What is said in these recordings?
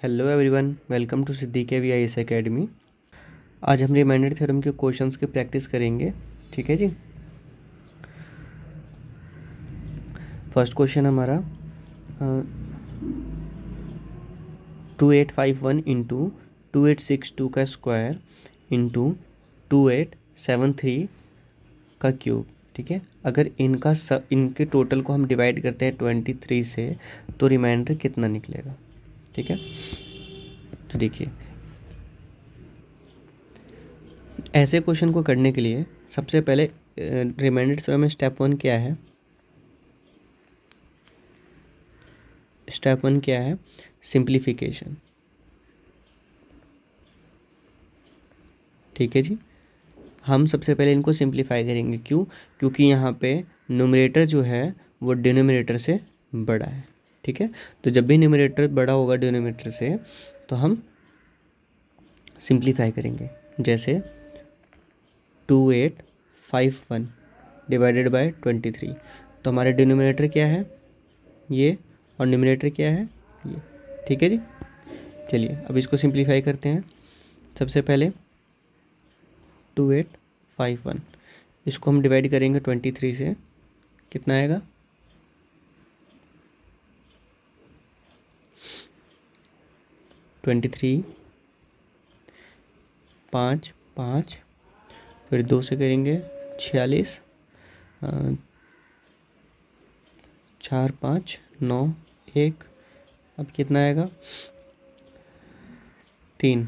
Hello everyone, welcome to Siddique AVIS academy. आज हम remainder theorem के क्वेश्चंस की प्रैक्टिस करेंगे। ठीक है जी। फर्स्ट क्वेश्चन हमारा 2851 इंटू 2862 का स्क्वायर इंटू 2873 का क्यूब। ठीक है, अगर इनके टोटल को हम डिवाइड करते हैं 23 से तो रिमाइंडर कितना निकलेगा। ठीक है, तो देखिए ऐसे क्वेश्चन को करने के लिए सबसे पहले रिमाइंडर थ्योरम में स्टेप वन क्या है। स्टेप वन क्या है? सिंप्लीफिकेशन। ठीक है जी, हम सबसे पहले इनको सिंप्लीफाई करेंगे। क्यों? क्योंकि यहाँ पे न्यूमरेटर जो है वो डिनोमिनेटर से बड़ा है। ठीक है, तो जब भी न्यूमरेटर बड़ा होगा डिनोमिनेटर से तो हम सिंप्लीफाई करेंगे। जैसे 2851 डिवाइडेड बाय 23, तो हमारे डिनोमिनेटर क्या है? ये, और न्यूमरेटर क्या है? ये। ठीक है जी, चलिए अब इसको सिंप्लीफाई करते हैं। सबसे पहले 2851 इसको हम डिवाइड करेंगे 23 से, कितना आएगा? 23 5 5, फिर 2 से करेंगे 46, 4 5 9 1, अब कितना आएगा? 3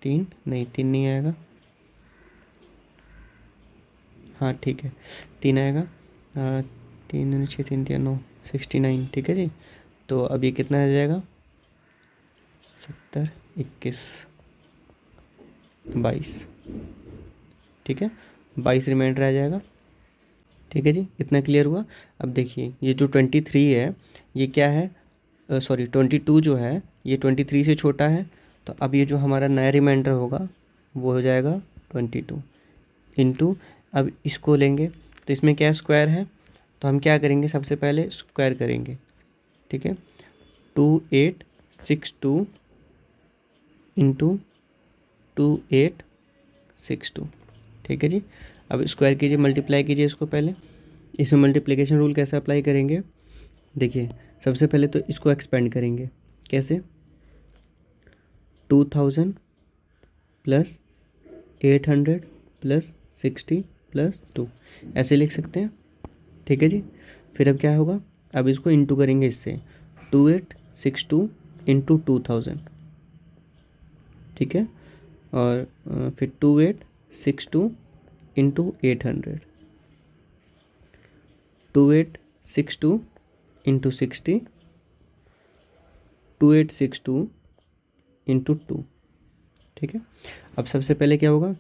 नहीं आएगा। हाँ ठीक है, 3 आएगा। 3 दूनी 6, 3 3 9, 69। ठीक है जी, तो अब ये कितना आ जाएगा? 70 21 22। ठीक है, 22 रिमाइंडर आ जाएगा। ठीक है जी, इतना क्लियर हुआ। अब देखिए ये जो 23 है ये क्या है? सॉरी 22 जो है ये 23 से छोटा है, तो अब ये जो हमारा नया रिमाइंडर होगा वो हो जाएगा 22 इंटू, अब इसको लेंगे तो इसमें क्या स्क्वायर है, तो हम क्या करेंगे? सबसे पहले स्क्वायर करेंगे। ठीक है, 2862 इंटू 2862। ठीक है जी, अब स्क्वायर कीजिए, मल्टीप्लाई कीजिए इसको। पहले इसमें मल्टीप्लिकेशन रूल कैसे अप्लाई करेंगे? देखिए सबसे पहले तो इसको एक्सपेंड करेंगे। कैसे? 2000 प्लस 800 प्लस 60 प्लस 2, ऐसे लिख सकते हैं। ठीक है जी, फिर अब क्या होगा? अब इसको इंटू करेंगे इससे, 2862 इंटू 2000। ठीक है, और फिर 2862 इंटू 800, 2862 इंटू 60, 2862 इंटू 2। ठीक है, अब सबसे पहले क्या होगा?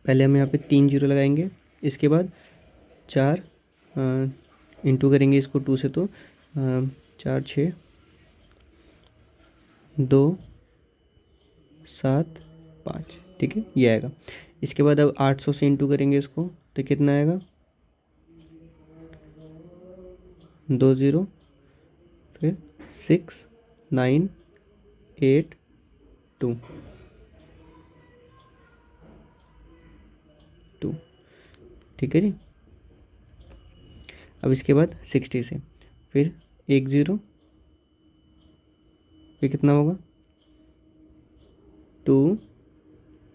पहले हम यहाँ पे 3 जीरो लगाएंगे, इसके बाद 4 इंटू करेंगे इसको 2 से, तो 4 6 2 7 5। ठीक है, ये आएगा। इसके बाद अब 800 से इंटू करेंगे इसको, तो कितना आएगा? 2 0, फिर 6 9 8 2 2। ठीक है जी, अब इसके बाद 60 से, फिर 1 0, फिर कितना होगा? 2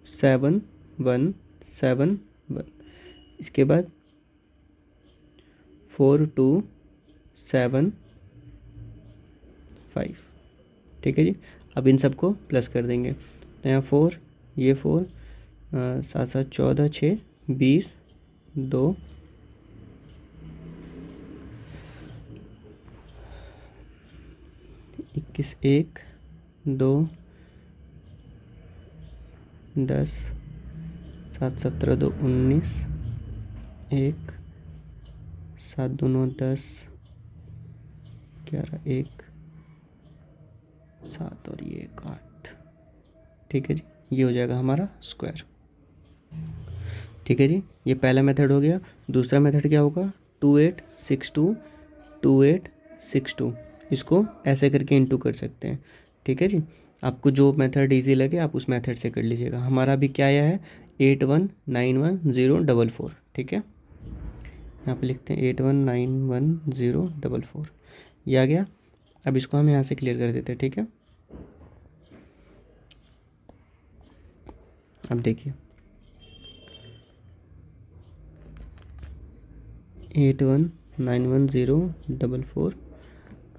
7 1 7 1। इसके बाद 4 2 7 5। ठीक है जी, अब इन सबको प्लस कर देंगे, तो यहाँ 4, ये 4, 7 7 14 6 20 2 21 1 2 10 7 17 2 19 1 7 2 9 10 11 1 7 और ये 8। ठीक है जी, ये हो जाएगा हमारा स्क्वायर। ठीक है जी, ये पहला मेथड हो गया। दूसरा मेथड क्या होगा? 2862 2862 इसको ऐसे करके इंटू कर सकते हैं। ठीक है जी, आपको जो मेथड इजी लगे आप उस मेथड से कर लीजिएगा। हमारा अभी क्या आया है 819104, ठीक है, यहाँ पे लिखते हैं 819104, ये आ गया। अब इसको हम यहाँ से क्लियर कर देते हैं। ठीक है, अब देखिए 819104,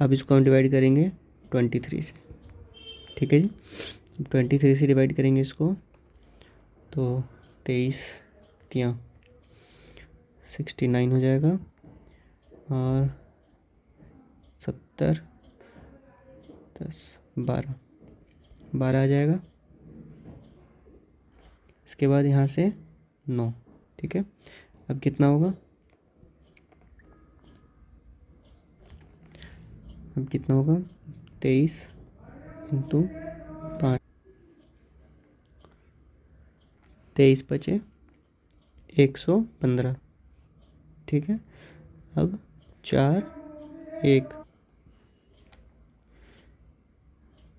अब इसको हम डिवाइड करेंगे 23 से। ठीक है जी, 23 से डिवाइड करेंगे इसको तो 23 तियाँ 69 हो जाएगा और 70 10 12 आ जाएगा। इसके बाद यहाँ से 9। ठीक है, अब कितना होगा, अब कितना होगा 23 इंटू 5, 23 बचे 115। ठीक है, अब 4 1।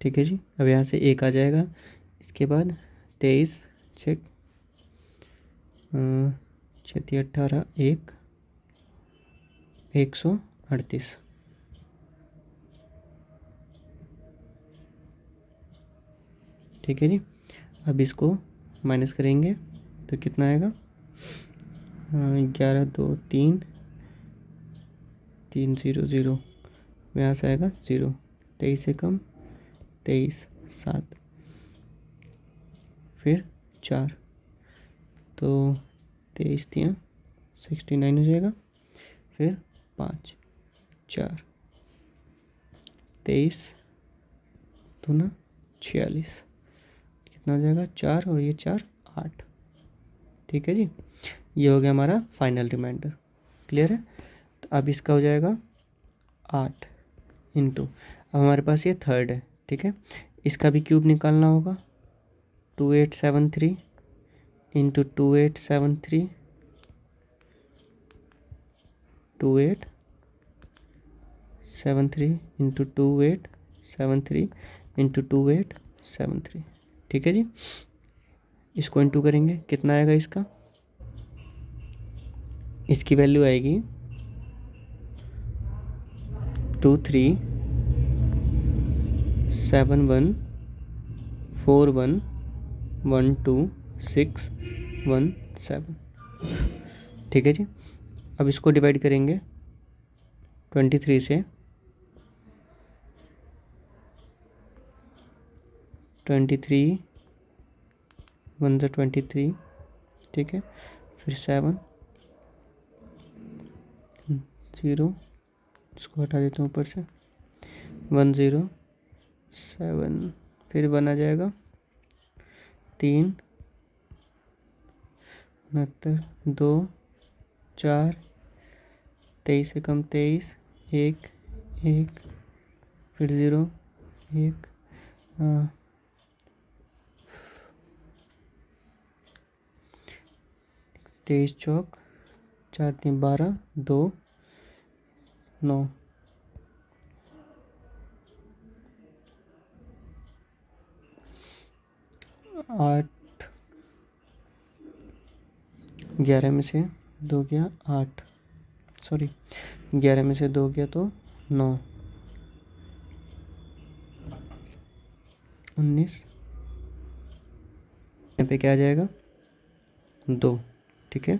ठीक है जी, अब यहाँ से 1 आ जाएगा। इसके बाद 23 6 6 18 1 138। ठीक है जी, अब इसको माइनस करेंगे तो कितना आएगा 11 2 3 3 0 0, यहाँ से आएगा 0। 23 से कम 23 7, फिर 4, तो 23 तियाँ 69 हो जाएगा। फिर 5 4 23 दूना 46, कितना हो जाएगा 4 और ये 4 8। ठीक है जी, ये हो गया हमारा फाइनल रिमाइंडर। क्लियर है, तो अब इसका हो जाएगा 8 इंटू, अब हमारे पास ये थर्ड है। ठीक है, इसका भी क्यूब निकालना होगा 2873 इंटू 2873 2873 इंटू 2873 इंटू 2873। ठीक है जी, इसको इंटू करेंगे कितना आएगा, इसकी वैल्यू आएगी 237141126117। ठीक है जी, अब इसको डिवाइड करेंगे 23 से। 23 1 ज़ा 23। ठीक है, फिर 7 0, इसको हटा देता हूँ ऊपर से 1 0 7, फिर 1 आ जाएगा 3 69 2 4, 23 से कम 23 1 1, फिर 0 1 23 चौक 4 3 12 2 9, 8 11 में से 2 गया 8, सॉरी 11 में से 2 गया तो 9 19, यहाँ पे क्या आ जाएगा 2। ठीक है,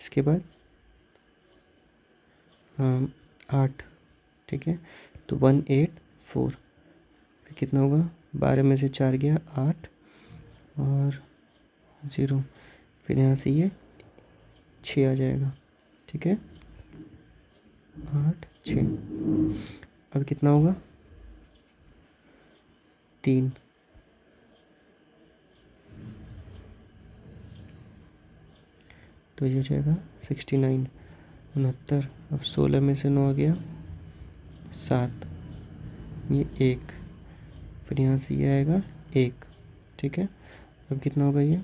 इसके बाद 8। ठीक है, तो 184, फिर कितना होगा 12 में से 4 गया 8 और 0, फिर यहाँ से ये 6 आ जाएगा। ठीक है, 8 6, अब कितना होगा 3, तो ये हो जाएगा 69 69। अब 16 में से 9 आ गया 7, ये 1, फिर यहाँ से ये आएगा 1। ठीक है, अब कितना होगा ये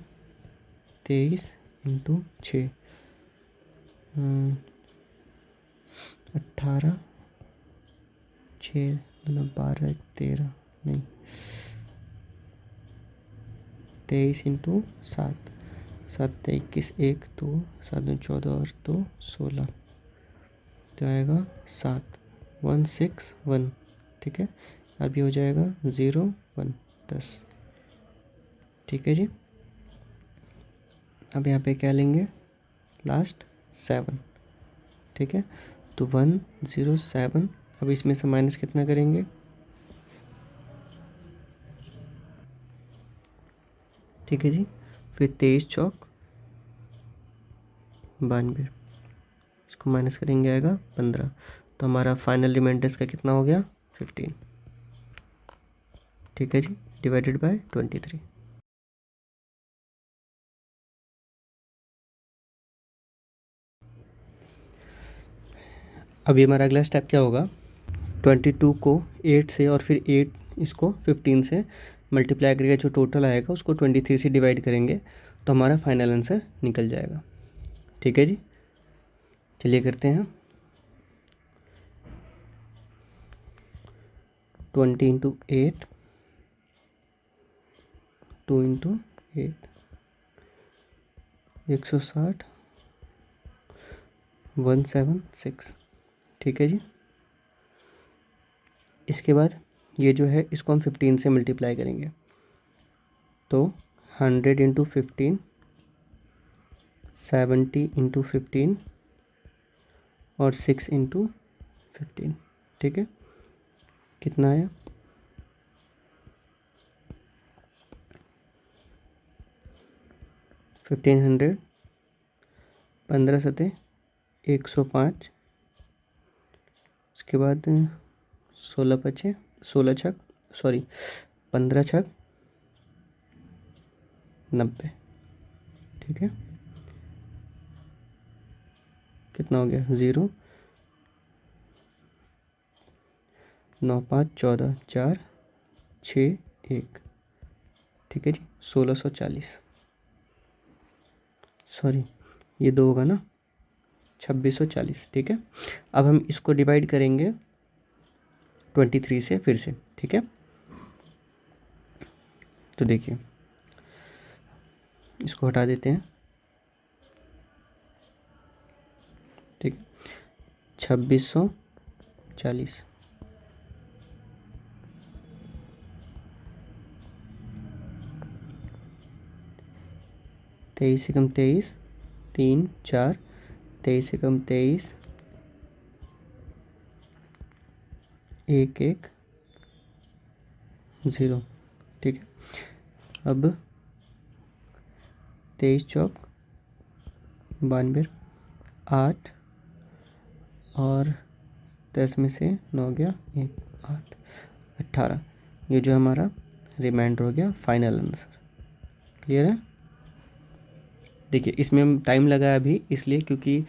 23 इंटू 6 18 छः दूना 12 13 नहीं 23 इंटू 7 7 21 1 2 7 दूनी 14 और 2 16 तो आएगा 7 1 6 1। ठीक है, अभी हो जाएगा 0 1 10। ठीक है जी, अब यहाँ पे क्या लेंगे लास्ट 7। ठीक है, तो 1 0 7। अब इसमें से माइनस कितना करेंगे, ठीक है जी, फिर 23 चौक 92, इसको माइनस करेंगे आएगा 15। तो हमारा फाइनल रिमाइंडर का कितना हो गया 15। ठीक है जी, डिवाइडेड बाय 23। अभी हमारा अगला स्टेप क्या होगा, 22 को 8 से और फिर 8 इसको 15 से मल्टीप्लाई करके जो टोटल आएगा उसको 23 से डिवाइड करेंगे तो हमारा फाइनल आंसर निकल जाएगा। ठीक है जी, चलिए करते हैं। 20 इंटू 8 2 इंटू 8 160 176। ठीक है जी, इसके बाद ये जो है इसको हम 15 से मल्टीप्लाई करेंगे तो 100 इंटू 15 70 इंटू 15 और 6 इंटू 15। ठीक है, कितना आया 1500 15 सतह 105। उसके बाद 16 पचे 16 छक सॉरी 15 छक 90। ठीक है, कितना हो गया 0 9 5 14 4 6 1। ठीक है जी, 1640 सॉरी ये 2 होगा ना 2640। ठीक है, अब हम इसको डिवाइड करेंगे 23 से फिर से। ठीक है, तो देखिए इसको हटा देते हैं। ठीक है, 2640 23 से कम 23 3 4 23 से कम 23 1 1 0। ठीक है, अब 23 चौक 92 8 और 10 में से 9 गया 1 8 18। ये जो हमारा रिमाइंडर हो गया फाइनल आंसर। क्लियर है। देखिए इसमें हम टाइम लगा अभी इसलिए क्योंकि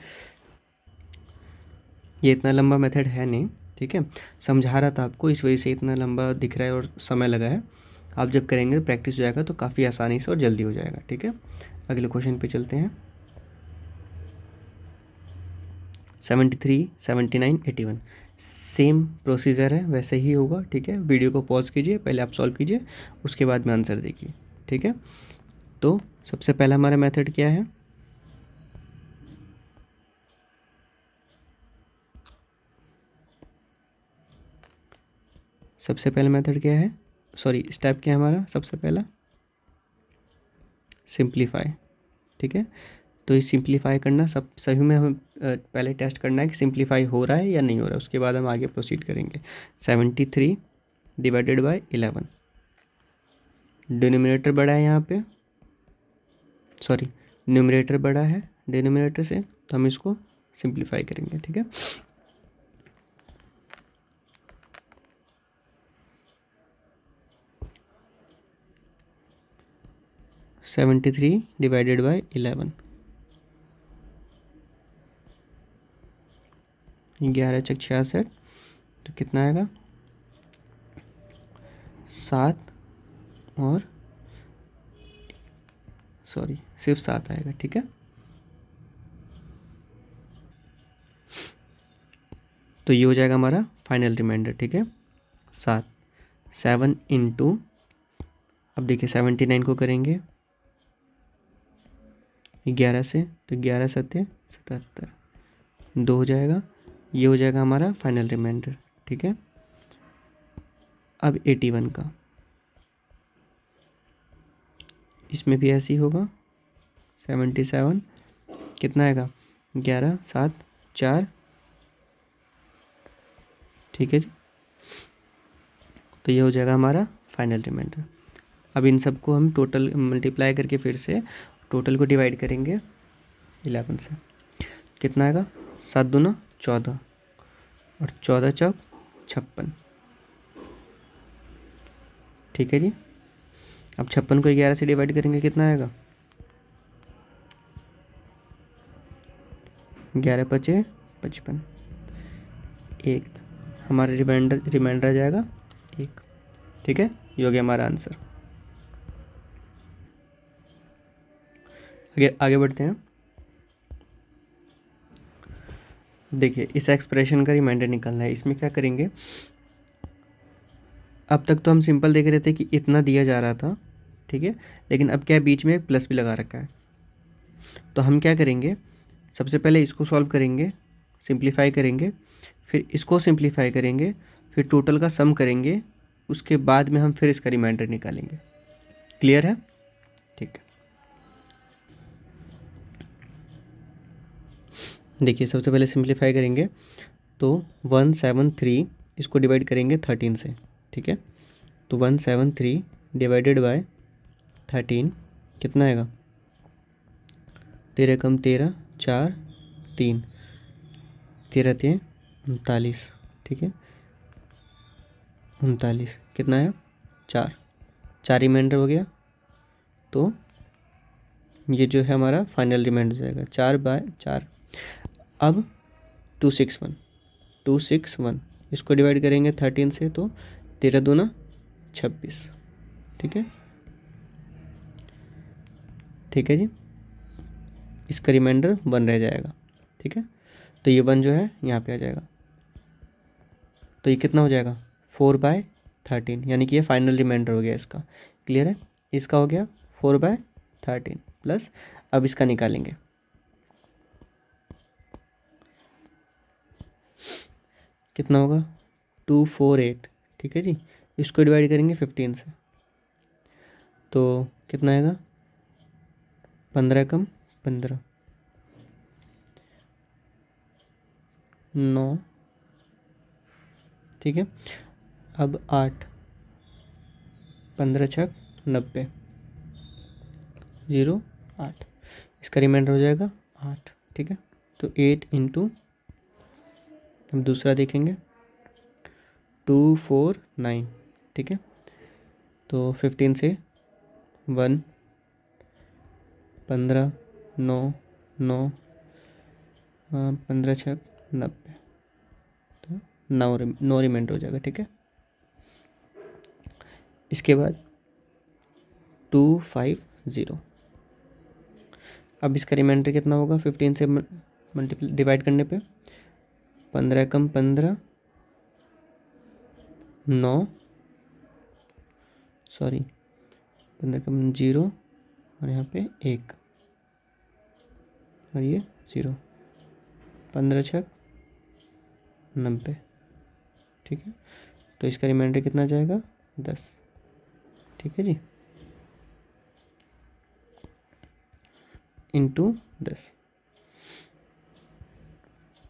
ये इतना लंबा मेथड है नहीं। ठीक है, समझा रहा था आपको, इस वजह से इतना लंबा दिख रहा है और समय लगा है। आप जब करेंगे प्रैक्टिस हो जाएगा तो काफ़ी आसानी से और जल्दी हो जाएगा। ठीक है, अगले क्वेश्चन पे चलते हैं। 73 79 81 सेम प्रोसीजर है, वैसे ही होगा। ठीक है, वीडियो को पॉज कीजिए, पहले आप सॉल्व कीजिए, उसके बाद में आंसर देखिए। ठीक है, तो सबसे पहला हमारा मेथड क्या है, सबसे पहला मेथड क्या है, सॉरी स्टेप क्या है हमारा, सबसे पहला सिंप्लीफाई। ठीक है, तो ये सिंप्लीफाई करना सभी में हमें पहले टेस्ट करना है कि सिंप्लीफाई हो रहा है या नहीं हो रहा है, उसके बाद हम आगे प्रोसीड करेंगे। 73 डिवाइडेड बाय 11, डिनोमिनेटर बड़ा है यहाँ पे, सॉरी न्यूमरेटर बड़ा है डिनोमिनेटर से, तो हम इसको सिंप्लीफाई करेंगे। ठीक है, सेवेंटी थ्री डिवाइडेड बाई 11, 11 चक 66, तो कितना आएगा 7 और सॉरी सिर्फ 7 आएगा। ठीक है, तो ये हो जाएगा हमारा फाइनल रिमाइंडर, ठीक है। 7 इंटू, अब देखिए 79 को करेंगे 11 से, तो 11 सत्ते 77, 2 हो जाएगा। ये हो जाएगा हमारा फाइनल रिमाइंडर, ठीक है। अब 81 का, इसमें भी ऐसे ही होगा। 77 कितना आएगा, 11 7 4, ठीक है जी। तो ये हो जाएगा हमारा फाइनल रिमाइंडर। अब इन सबको हम टोटल मल्टीप्लाई करके फिर से टोटल को डिवाइड करेंगे 11 से, कितना आएगा, 7 दूना 14 और 14 चौक 56, ठीक है जी। अब 56 को 11 से डिवाइड करेंगे, कितना आएगा, 11 पचे 55, एक हमारा रिमाइंडर आ जाएगा 1, ठीक है। ये हो गया हमारा आंसर। आगे आगे बढ़ते हैं। देखिए इस एक्सप्रेशन का रिमाइंडर निकालना है। इसमें क्या करेंगे, अब तक तो हम सिंपल देख रहे थे कि इतना दिया जा रहा था, ठीक है, लेकिन अब क्या है, बीच में एक प्लस भी लगा रखा है। तो हम क्या करेंगे, सबसे पहले इसको सॉल्व करेंगे, सिंप्लीफाई करेंगे, फिर इसको सिंप्लीफाई करेंगे, फिर टोटल का सम करेंगे, उसके बाद में हम फिर इसका रिमाइंडर निकालेंगे। क्लियर है, ठीक है। देखिए सबसे पहले सिंप्लीफाई करेंगे, तो 173 इसको डिवाइड करेंगे 13 से, ठीक है। तो 173 डिवाइडेड बाय 13 कितना आएगा, 13 कम 13 4 3, 13 3 39, ठीक है। 39 कितना है, 4 रिमाइंडर हो गया। तो ये जो है हमारा फाइनल रिमाइंडर हो जाएगा 4/4। अब 261 इसको डिवाइड करेंगे 13 से, तो 13 दूना 26, ठीक है, ठीक है जी। इसका रिमाइंडर 1 रह जाएगा, ठीक है। तो ये 1 जो है यहाँ पे आ जाएगा, तो ये कितना हो जाएगा, 4/13, यानी कि ये फाइनल रिमाइंडर हो गया इसका। क्लियर है, इसका हो गया 4/13 प्लस, अब इसका निकालेंगे, कितना होगा, 248, ठीक है जी। इसको डिवाइड करेंगे 15 से, तो कितना आएगा, 15 कम 15 9, ठीक है। अब 8, 15 छक 90, 0 8, इसका रिमाइंडर हो जाएगा 8, ठीक है। तो 8 इंटू, हम दूसरा देखेंगे 249, ठीक है। तो 15 से 1, 15 9 9, 15 छक 90, तो 9 रिमाइंडर हो जाएगा, ठीक है। इसके बाद 250, अब इसका रिमाइंडर कितना होगा, 15 से मल्टीप्लाई डिवाइड करने पे 15 कम 15 9, सॉरी 15 कम 0 और यहाँ पे 1 और ये 0, 15 छक 90, ठीक है। तो इसका रिमाइंडर कितना जाएगा, 10, ठीक है जी, इंटू 10।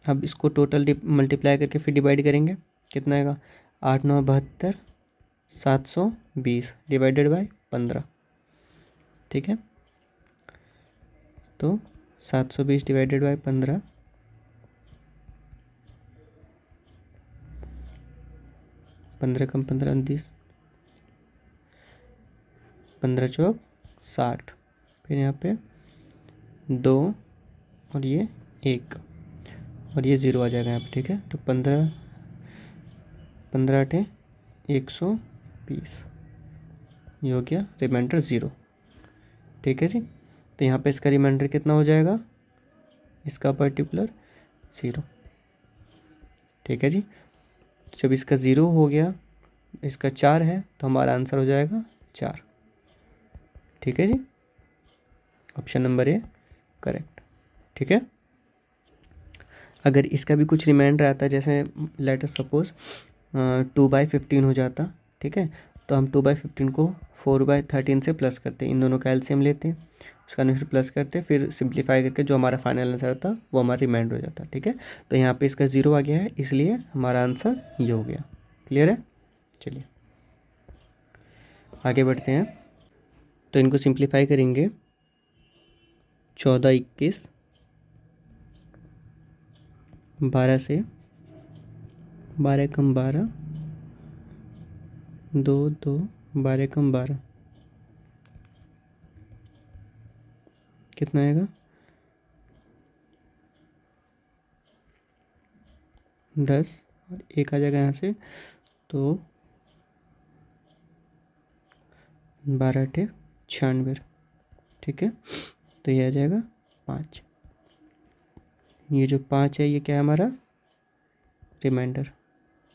अब इसको टोटल मल्टीप्लाई करके फिर डिवाइड करेंगे, कितना आएगा, 8 9 72, 720 डिवाइडेड बाय 15, ठीक है। तो 720 डिवाइडेड बाय 15, 15 कम 15 29, 15 चौक 60, फिर यहाँ पे 2 और ये 1 और ये 0 आ जाएगा यहाँ पे, ठीक है। तो 15 15 8 120, ये हो गया रिमाइंडर 0, ठीक है जी। तो यहाँ पे इसका रिमाइंडर कितना हो जाएगा, इसका पर्टिकुलर 0, ठीक है जी। जब इसका 0 हो गया, इसका 4 है, तो हमारा आंसर हो जाएगा 4। ठीक है जी, ऑप्शन नंबर ए करेक्ट। ठीक है, अगर इसका भी कुछ रिमाइंडर आता है, जैसे लेट अस सपोज 2/15 हो जाता, ठीक है, तो हम 2/15 को 4/13 से प्लस करते हैं, इन दोनों का एलसीएम लेते हैं, उसका आंसर प्लस करते हैं, फिर सिंप्लीफाई करके जो हमारा फाइनल आंसर आता वो हमारा रिमाइंडर हो जाता। ठीक है, तो यहाँ पे इसका 0 आ गया है, इसलिए हमारा आंसर ये हो गया। क्लियर है? चलिए आगे बढ़ते हैं। तो इनको सिंप्लीफाई करेंगे। 14 21 12 से 12 कम 12 2 2 12 कम 12 कितना आएगा? 10 और 1 आ जाएगा यहाँ से, तो 12 8 96। ठीक है, तो ये आ जाएगा 5। ये जो 5 है ये क्या है हमारा? रिमाइंडर।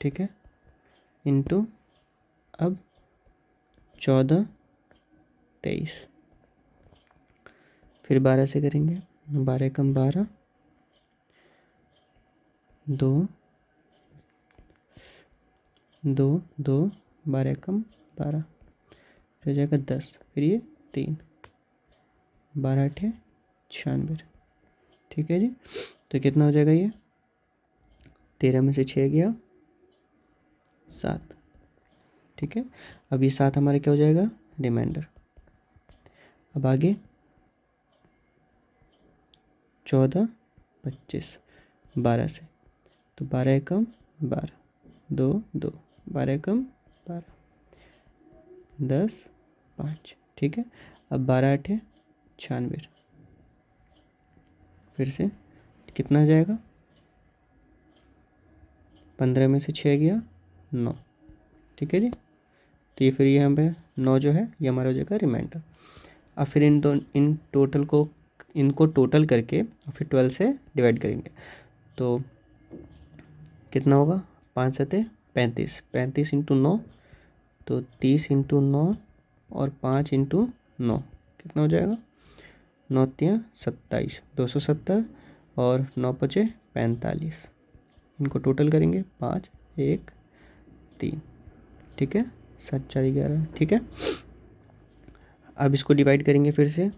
ठीक है, इनटू अब 14 23, फिर 12 से करेंगे, 12 कम 12 2 2 2 12 कम 12, फिर हो जाएगा 10, फिर ये 3, 12 8 96। ठीक है जी, तो कितना हो जाएगा ये? 13 में से 6 गया 7। ठीक है, अब ये 7 हमारे क्या हो जाएगा? रिमाइंडर। अब आगे 14 25 12 से, तो 12 कम 12 2 2 12 कम 12 10 5। ठीक है, अब 12 8 96, फिर से कितना आ जाएगा? 15 में से 6 गया 9। ठीक है जी, तो ये फिर ये यहाँ पे 9 जो है ये हमारा हो जाएगा रिमाइंडर। अब फिर इन टोटल को, इनको टोटल करके फिर 12 से डिवाइड करेंगे, तो कितना होगा? 5 7 35, 35 इंटू 9, तो 30 इंटू 9 और 5 इंटू 9 कितना हो जाएगा? 9 3 27 270 और 9 5 45। इनको टोटल करेंगे 5 1 3। ठीक है, 7 4 11। ठीक है, अब इसको डिवाइड करेंगे फिर से,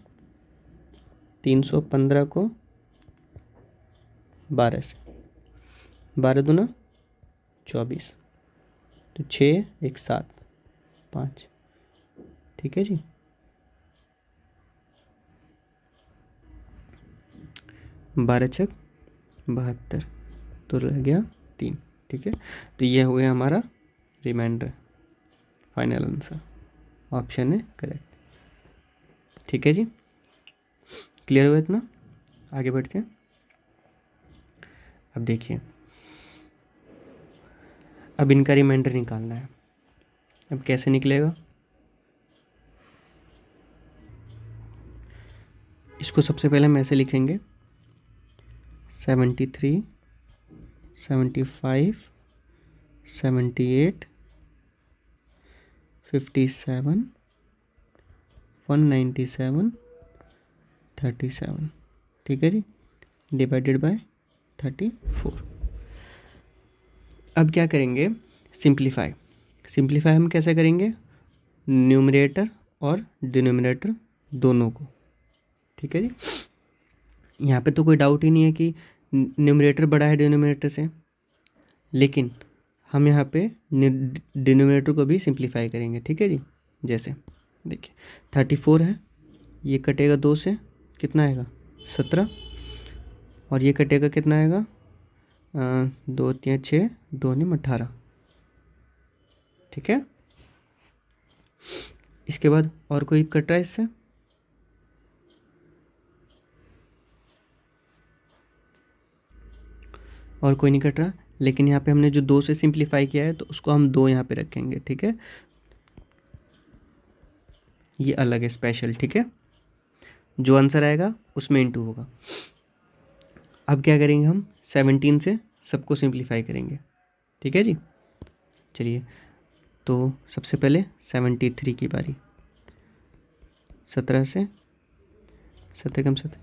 315 को 12 से, 12 दूना 24, तो 6 1 7 5। ठीक है जी, बारह छक 72, तो रह गया 3। ठीक है, तो ये हो गया हमारा रिमाइंडर। फाइनल आंसर ऑप्शन है करेक्ट। ठीक है जी, क्लियर हुआ इतना? आगे बढ़ते हैं। अब देखिए, अब इनका रिमाइंडर निकालना है। अब कैसे निकलेगा? इसको सबसे पहले हम ऐसे लिखेंगे, 73 75 78 57 197 37। ठीक है जी, डिवाइडेड बाय 34। अब क्या करेंगे? सिंप्लीफाई। सिंप्लीफाई हम कैसे करेंगे? न्यूमरेटर और डिनोमिनेटर दोनों को। ठीक है जी, यहाँ पे तो कोई डाउट ही नहीं है कि न्यूमरेटर बड़ा है डिनोमिनेटर से, लेकिन हम यहाँ पे डिनोमिनेटर को भी सिंप्लीफाई करेंगे। ठीक है जी, जैसे देखिए 34 है, ये कटेगा 2 से, कितना आएगा? 17, और ये कटेगा कितना आएगा? 2 3 6 2 9 18। ठीक है, इसके बाद और कोई कट रहा है इससे? और कोई नहीं कट रहा, लेकिन यहाँ पे हमने जो 2 से सिंप्लीफाई किया है तो उसको हम 2 यहाँ पे रखेंगे। ठीक है, ये अलग है, स्पेशल। ठीक है, जो आंसर आएगा उसमें इंटू होगा। अब क्या करेंगे हम? 17 से सबको सिंप्लीफाई करेंगे। ठीक है जी। चलिए, तो सबसे पहले 73 की बारी। 17 से 17 कम 17,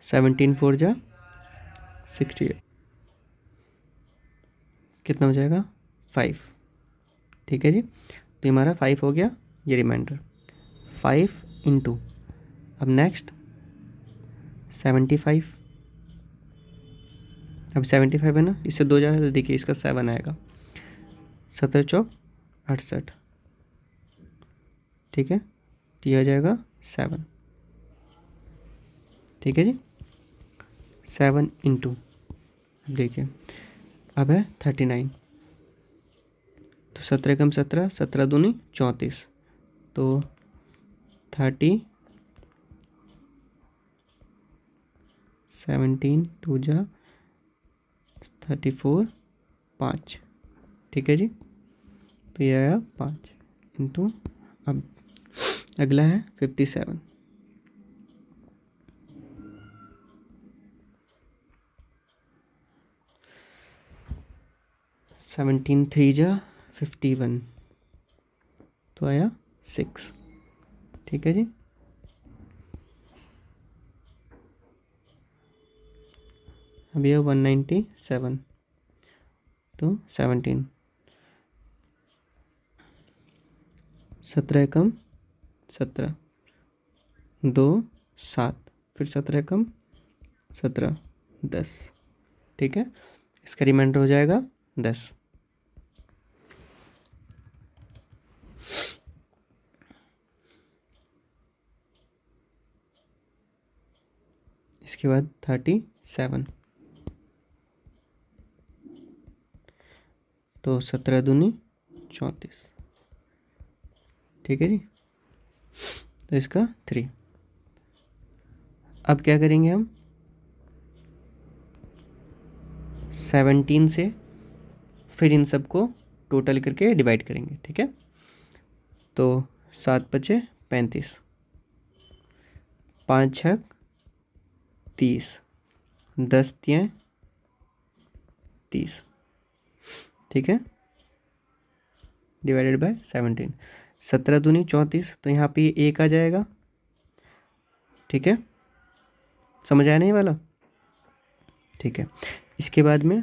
17 4 जा 68, कितना हो जाएगा 5। ठीक है जी, तो हमारा 5 हो गया, ये रिमाइंडर 5 इंटू, अब नेक्स्ट 75, अब 75 है ना, इससे 2 जाएगा तो देखिए इसका 7 आएगा, 17 चौक 68। ठीक है, तो यह आ जाएगा 7। ठीक है जी, 7 इंटू, देखिए अब है 39, तो 17 कम 17, 17 दूनी 34, तो 30, 17 2 जा 34, 5। ठीक है जी, तो यह आया 5 इंटू, अब अगला है 57, 17 3 जा 51, तो आया 6। ठीक है जी, अब यह 197, तो 17, 17 कम 17, 2 7, फिर 17 कम 17 10। ठीक है, इसका रिमाइंडर हो जाएगा 10। इसके बाद 37, तो 17 दूनी 34। ठीक है जी, तो इसका 3। अब क्या करेंगे हम, 17 से फिर इन सबको टोटल करके डिवाइड करेंगे। ठीक है, तो 7 बचे 35, 5 छक 30, 10 तियाँ 30। ठीक है, डिवाइडेड बाय 17, 17 दूनी 34, तो यहाँ पे 1 आ जाएगा। ठीक है, समझ आया नहीं वाला। ठीक है, इसके बाद में,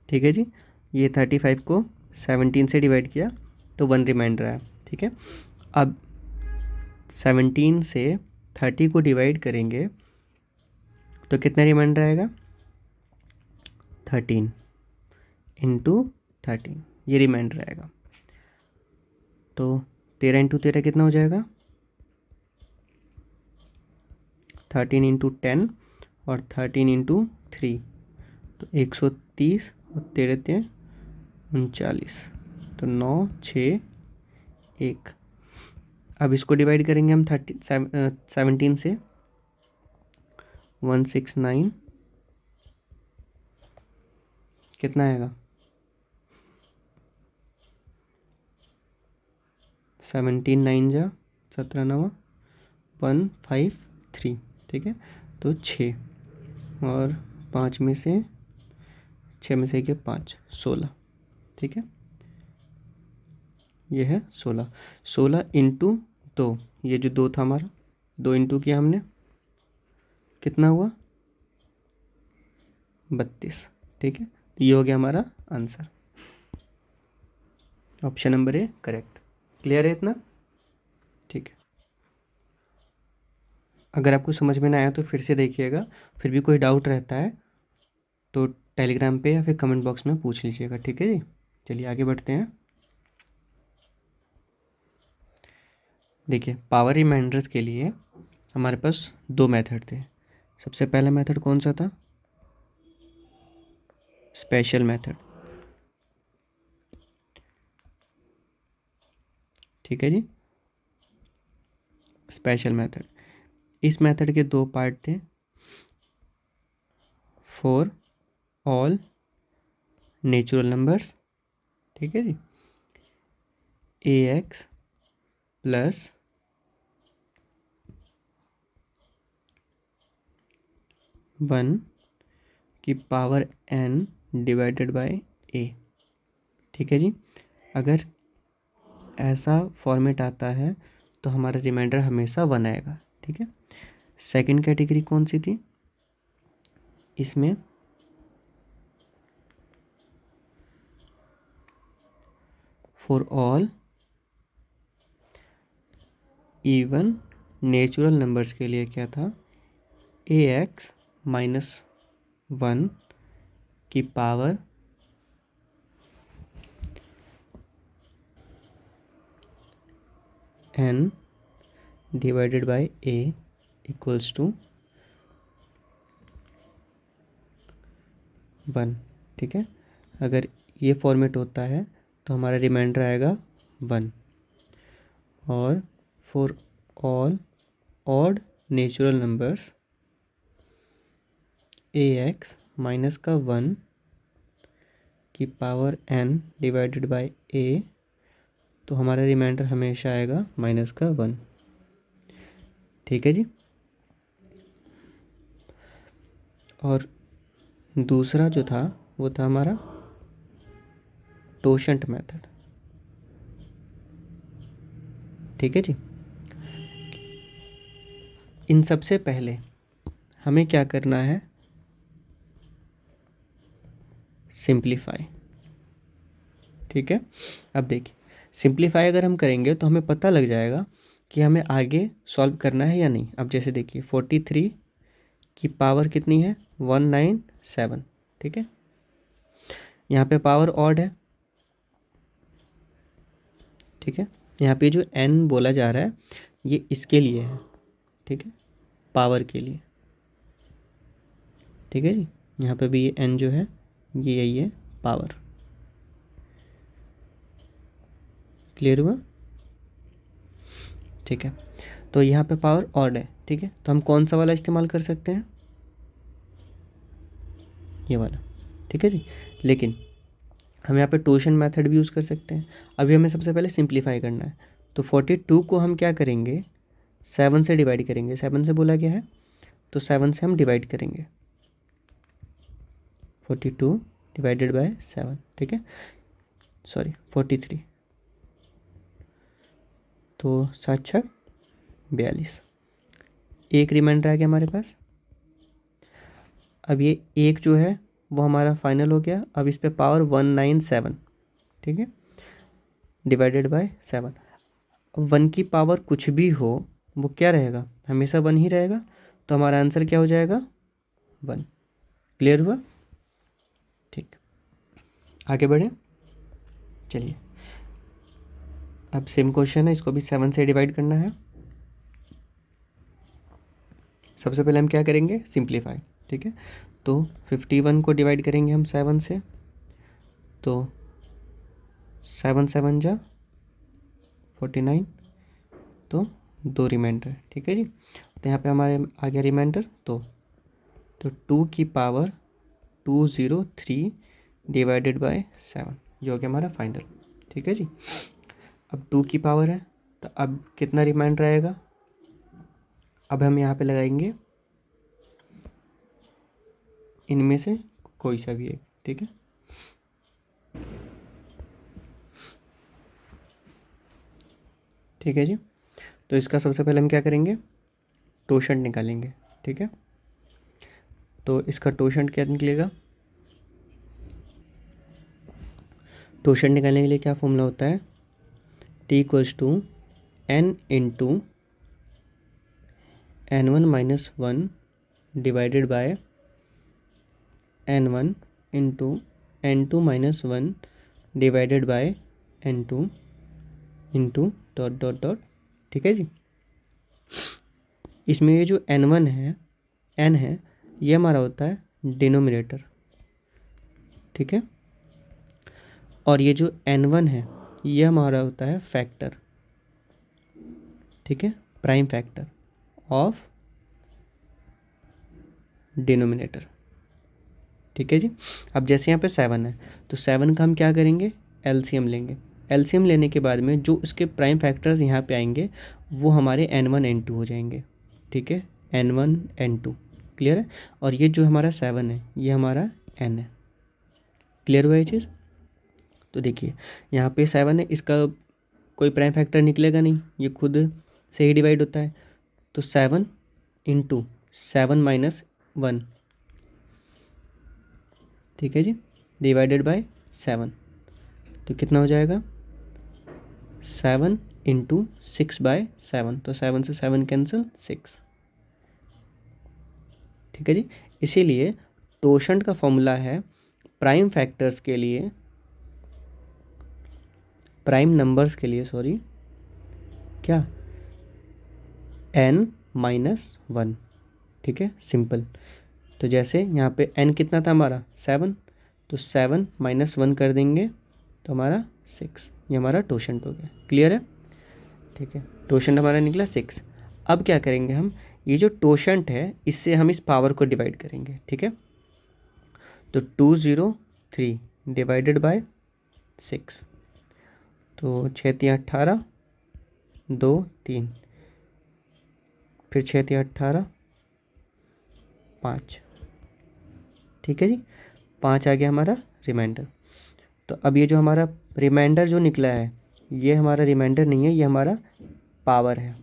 ठीक है जी, ये 35 को 17 से डिवाइड किया तो 1 रिमाइंडर आया। ठीक है, अब 17 से 30 को डिवाइड करेंगे तो कितना रिमाइंडर आएगा, 13 इंटू 13, ये रिमाइंडर आएगा। तो 13 इंटू 13 कितना हो जाएगा, 13 इंटू 10 और 13 इंटू 3, तो 130 और 13 39, तो 9 6 1। अब इसको डिवाइड करेंगे हम 17 से, 169, कितना आएगा, 17 9 जा 17 9 153। ठीक है, तो 6 और 5 में से 6 में से 5 16। ठीक है, ये है 16, 16 इंटू 2, ये जो 2 था हमारा, 2 इंटू किया हमने, कितना हुआ 32। ठीक है, तो ये हो गया हमारा answer, option number A correct. Clear है इतना। ठीक है, अगर आपको समझ में ना आया तो फिर से देखिएगा, फिर भी कोई डाउट रहता है तो टेलीग्राम पे या फिर कमेंट बॉक्स में पूछ लीजिएगा। ठीक है जी, चलिए आगे बढ़ते हैं। देखिए, पावर रिमाइंडर्स के लिए हमारे पास 2 मेथड थे। सबसे पहला मेथड कौन सा था, स्पेशल मेथड। ठीक है जी, स्पेशल मेथड, इस मेथड के 2 पार्ट थे, फॉर ऑल नेचुरल नंबर्स। ठीक है जी, ax प्लस 1 की power n divided by a। ठीक है जी। अगर ऐसा फॉर्मेट आता है तो हमारा रिमाइंडर हमेशा 1 आएगा। ठीक है। सेकंड कैटेगरी कौन सी थी इसमें? For all even natural numbers के लिए क्या था? ax माइनस 1 की power n divided by a equals to 1। ठीक है। अगर ये फॉर्मेट होता है तो हमारा रिमाइंडर आएगा 1। और for all odd natural numbers ax minus का 1 की power n divided by a, तो हमारा रिमाइंडर हमेशा आएगा माइनस का 1। ठीक है जी। और दूसरा जो था वो था हमारा टोशंट मेथड। ठीक है जी। इन सबसे पहले हमें क्या करना है? सिंप्लीफाई। ठीक है। अब देखिए, सिंप्लीफाई अगर हम करेंगे तो हमें पता लग जाएगा कि हमें आगे सॉल्व करना है या नहीं। अब जैसे देखिए 43 की पावर कितनी है? 197। ठीक है। यहाँ पे पावर ऑड है। ठीक है। यहाँ पे जो n बोला जा रहा है ये इसके लिए है। ठीक है, पावर के लिए। ठीक है जी। यहाँ पे भी ये n जो है ये यही है, पावर। क्लियर हुआ? ठीक है। तो यहाँ पे पावर ऑड है। ठीक है, तो हम कौन सा वाला इस्तेमाल कर सकते हैं? ये वाला। ठीक है जी। लेकिन हम यहाँ पे टोशन मेथड भी यूज़ कर सकते हैं। अभी हमें सबसे पहले सिंप्लीफाई करना है। तो 42 को हम क्या करेंगे? 7 से डिवाइड करेंगे। 7 से बोला गया है तो 7 से हम डिवाइड करेंगे। 42 डिवाइडेड बाय 7। ठीक है, सॉरी 43। तो 7 छः 42। एक रिमाइंडर आ गया हमारे पास। अब ये एक जो है वो हमारा फाइनल हो गया। अब इस पे पावर 197। ठीक है, डिवाइडेड बाय 7। अब 1 की पावर कुछ भी हो वो क्या रहेगा? हमेशा 1 ही रहेगा। तो हमारा आंसर क्या हो जाएगा? 1। क्लियर हुआ? ठीक, आगे बढ़े। चलिए, अब सेम क्वेश्चन है, इसको भी 7 से डिवाइड करना है। सबसे पहले हम क्या करेंगे? सिंप्लीफाई। ठीक है, तो 51 को डिवाइड करेंगे हम 7 से। तो 7 7 जा 49, तो 2 रिमाइंडर। ठीक है जी। तो यहाँ पे हमारे आ गया रिमाइंडर तो 2 की पावर 203 डिवाइडेड बाय 7, ये हो गया हमारा फाइनल। ठीक है जी। अब 2 की पावर है तो अब कितना रिमाइंडर आएगा? अब हम यहाँ पे लगाएंगे इनमें से कोई सा भी एक। ठीक है, ठीक है जी। तो इसका सबसे पहले हम क्या करेंगे? टोशंट निकालेंगे। ठीक है, तो इसका टोशंट क्या निकलेगा? टोशंट निकालने के लिए क्या फॉर्मूला होता है? t equals to n into n1 minus 1 divided by n1 into n2 minus 1 divided by n2 into dot dot dot. ठीक है जी। इसमें ये जो n1 है, n है, ये हमारा होता है डिनोमिनेटर। ठीक है, और ये जो n1 है ये हमारा होता है फैक्टर। ठीक है, प्राइम फैक्टर ऑफ डिनोमिनेटर। ठीक है जी। अब जैसे यहाँ पे 7 है तो 7 का हम क्या करेंगे? एलसीएम लेंगे। एलसीएम लेने के बाद में जो इसके प्राइम फैक्टर्स यहाँ पे आएंगे वो हमारे n1 n2 हो जाएंगे। ठीक है, n1 n2। क्लियर है। और ये जो हमारा 7 है ये हमारा n है। क्लियर हुआ ये चीज़। तो देखिए यहाँ पे 7 है, इसका कोई प्राइम फैक्टर निकलेगा नहीं, ये खुद से ही डिवाइड होता है। तो 7 इंटू 7-1, ठीक है जी, डिवाइडेड बाय 7। तो कितना हो जाएगा 7 इंटू 6/7। तो 7 से 7 कैंसिल 6, ठीक है जी। इसीलिए टोशंट का फॉर्मूला है प्राइम फैक्टर्स के लिए, प्राइम नंबर्स के लिए सॉरी, क्या n-1, ठीक है, सिंपल। तो जैसे यहाँ पे n कितना था हमारा 7, तो 7-1 कर देंगे तो हमारा 6, ये हमारा टोशंट हो गया। क्लियर है, ठीक है, टोशंट हमारा निकला 6। अब क्या करेंगे हम, ये जो टोशंट है इससे हम इस पावर को डिवाइड करेंगे, ठीक है। तो 203 डिवाइडेड बाय 6, तो 6×3 = 18, 2 3, फिर 6×3 = 18, 5, ठीक है जी, 5 आ गया हमारा रिमाइंडर। तो अब ये जो हमारा रिमाइंडर जो निकला है ये हमारा रिमाइंडर नहीं है, ये हमारा पावर है।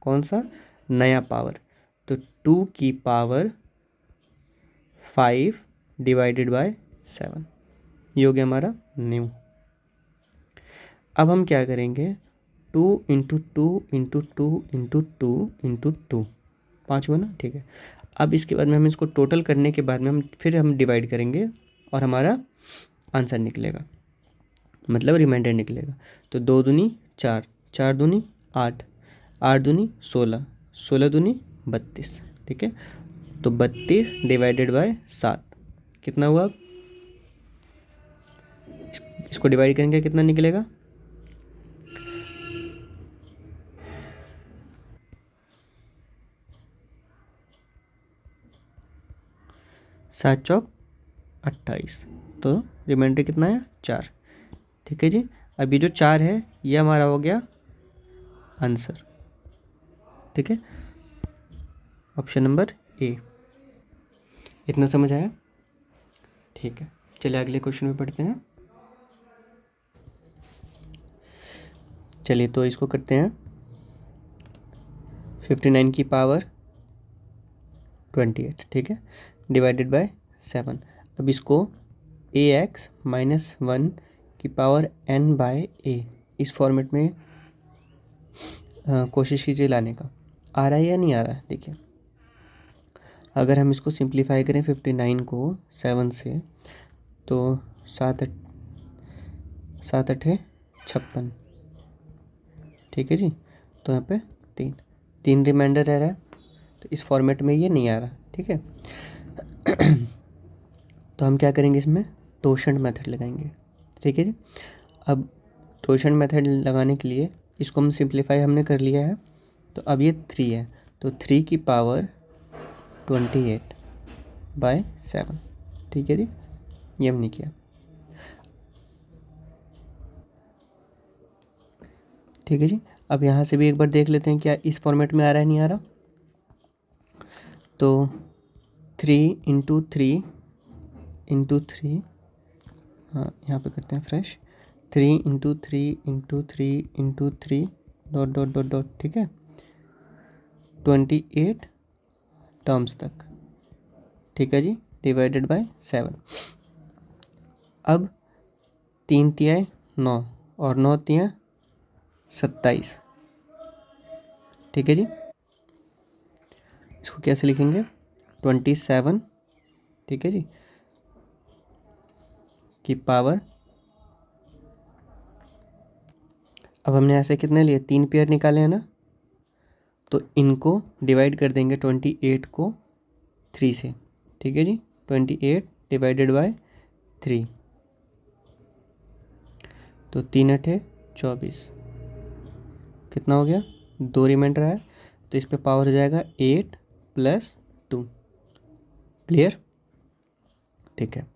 कौन सा, नया पावर। तो 2 की पावर 5 डिवाइडेड बाय 7, ये हो गया हमारा न्यू। अब हम क्या करेंगे, 2 इंटू 2 इंटू 2 इंटू 2 इंटू 2, 5 हुआ ना, ठीक है। अब इसके बाद में हम इसको टोटल करने के बाद में हम डिवाइड करेंगे और हमारा आंसर निकलेगा, मतलब रिमाइंडर निकलेगा। तो 2 दूनी 4, 4 दूनी 8, 8 दूनी 16, 16 दूनी 32, ठीक है। तो 32 डिवाइडेड बाय 7 कितना हुआ, इसको डिवाइड करेंगे कितना निकलेगा, 7 चौक 28, तो रिमाइंडर कितना है 4, ठीक है जी। अब ये जो 4 है ये हमारा हो गया आंसर, ठीक है, ऑप्शन नंबर ए। इतना समझ आया, ठीक है। चलिए अगले क्वेश्चन में पढ़ते हैं। चलिए तो इसको करते हैं 59 की पावर 28, ठीक है, डिवाइडेड बाय 7। अब इसको ax-1 की पावर n/a इस फॉर्मेट में कोशिश कीजिए लाने का। आ रहा है या नहीं आ रहा है, देखिए अगर हम इसको सिंप्लीफाई करें 59 को 7 से, तो 7 8 56, ठीक है जी। तो यहाँ पे 3 रिमाइंडर रह रहा है, तो इस फॉर्मेट में ये नहीं आ रहा, ठीक है। तो हम क्या करेंगे, इसमें टोशंट मेथड लगाएंगे, ठीक है जी। अब टोशंट मेथड लगाने के लिए इसको हम सिंप्लीफाई हमने कर लिया है, तो अब ये 3 है, तो 3 की पावर 28/7, ठीक है जी, ये हमने किया, ठीक है जी। अब यहाँ से भी एक बार देख लेते हैं क्या इस फॉर्मेट में आ रहा है, नहीं आ रहा। तो 3 इंटू 3 इंटू 3, हाँ यहाँ पे करते हैं fresh, 3 into 3 into 3 into 3 dot dot dot dot, ठीक है, 28 टर्म्स तक, ठीक है जी, डिवाइडेड बाय 7। अब 3 तियाँ 9 और 9 तियाँ 27, ठीक है जी। इसको कैसे लिखेंगे, 27, ठीक है जी, की पावर, अब हमने ऐसे कितने लिए 3 पेयर निकाले हैं ना, तो इनको डिवाइड कर देंगे 28 को 3 से, ठीक है जी, 28 डिवाइडेड बाय 3, तो 3 8 24, कितना हो गया, 2 रिमाइंडर है, तो इस पे पावर हो जाएगा 8 + 2। क्लियर, ठीक है।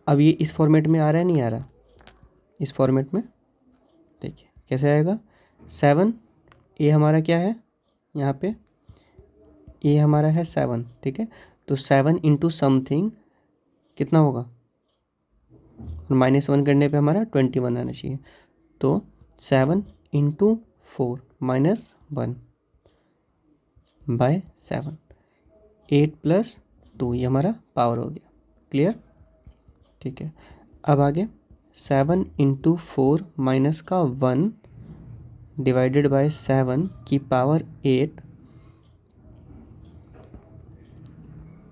अब ये इस फॉर्मेट में आ रहा है, नहीं आ रहा, इस फॉर्मेट में देखिए कैसे आएगा, 7 ये हमारा क्या है यहाँ पे ए हमारा है 7, ठीक है। तो 7 इंटू समथिंग कितना होगा, और -1 करने पे हमारा 21 आना चाहिए। तो 7 इंटू 4 -1 बाय 7, 8 + 2, ये हमारा पावर हो गया। क्लियर, ठीक है। अब आगे 7 इंटू 4 -1 डिवाइडेड बाय 7 की पावर 8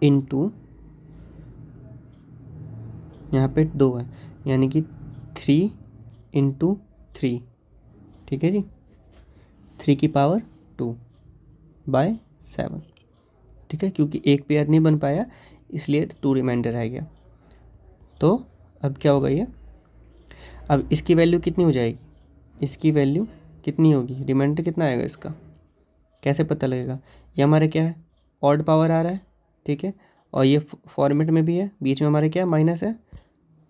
इंटू, यहाँ पे 2 है, यानी कि 3 इंटू 3, ठीक है जी, 3 की पावर 2 बाय 7, ठीक है। क्योंकि एक पेयर नहीं बन पाया इसलिए 2 रिमाइंडर रह गया। तो अब क्या होगा ये, अब इसकी वैल्यू कितनी हो जाएगी, इसकी वैल्यू कितनी होगी, रिमाइंडर कितना आएगा इसका, कैसे पता लगेगा। ये हमारे क्या है, ऑड पावर आ रहा है, ठीक है, और ये फॉर्मेट में भी है, बीच में हमारे क्या माइनस है।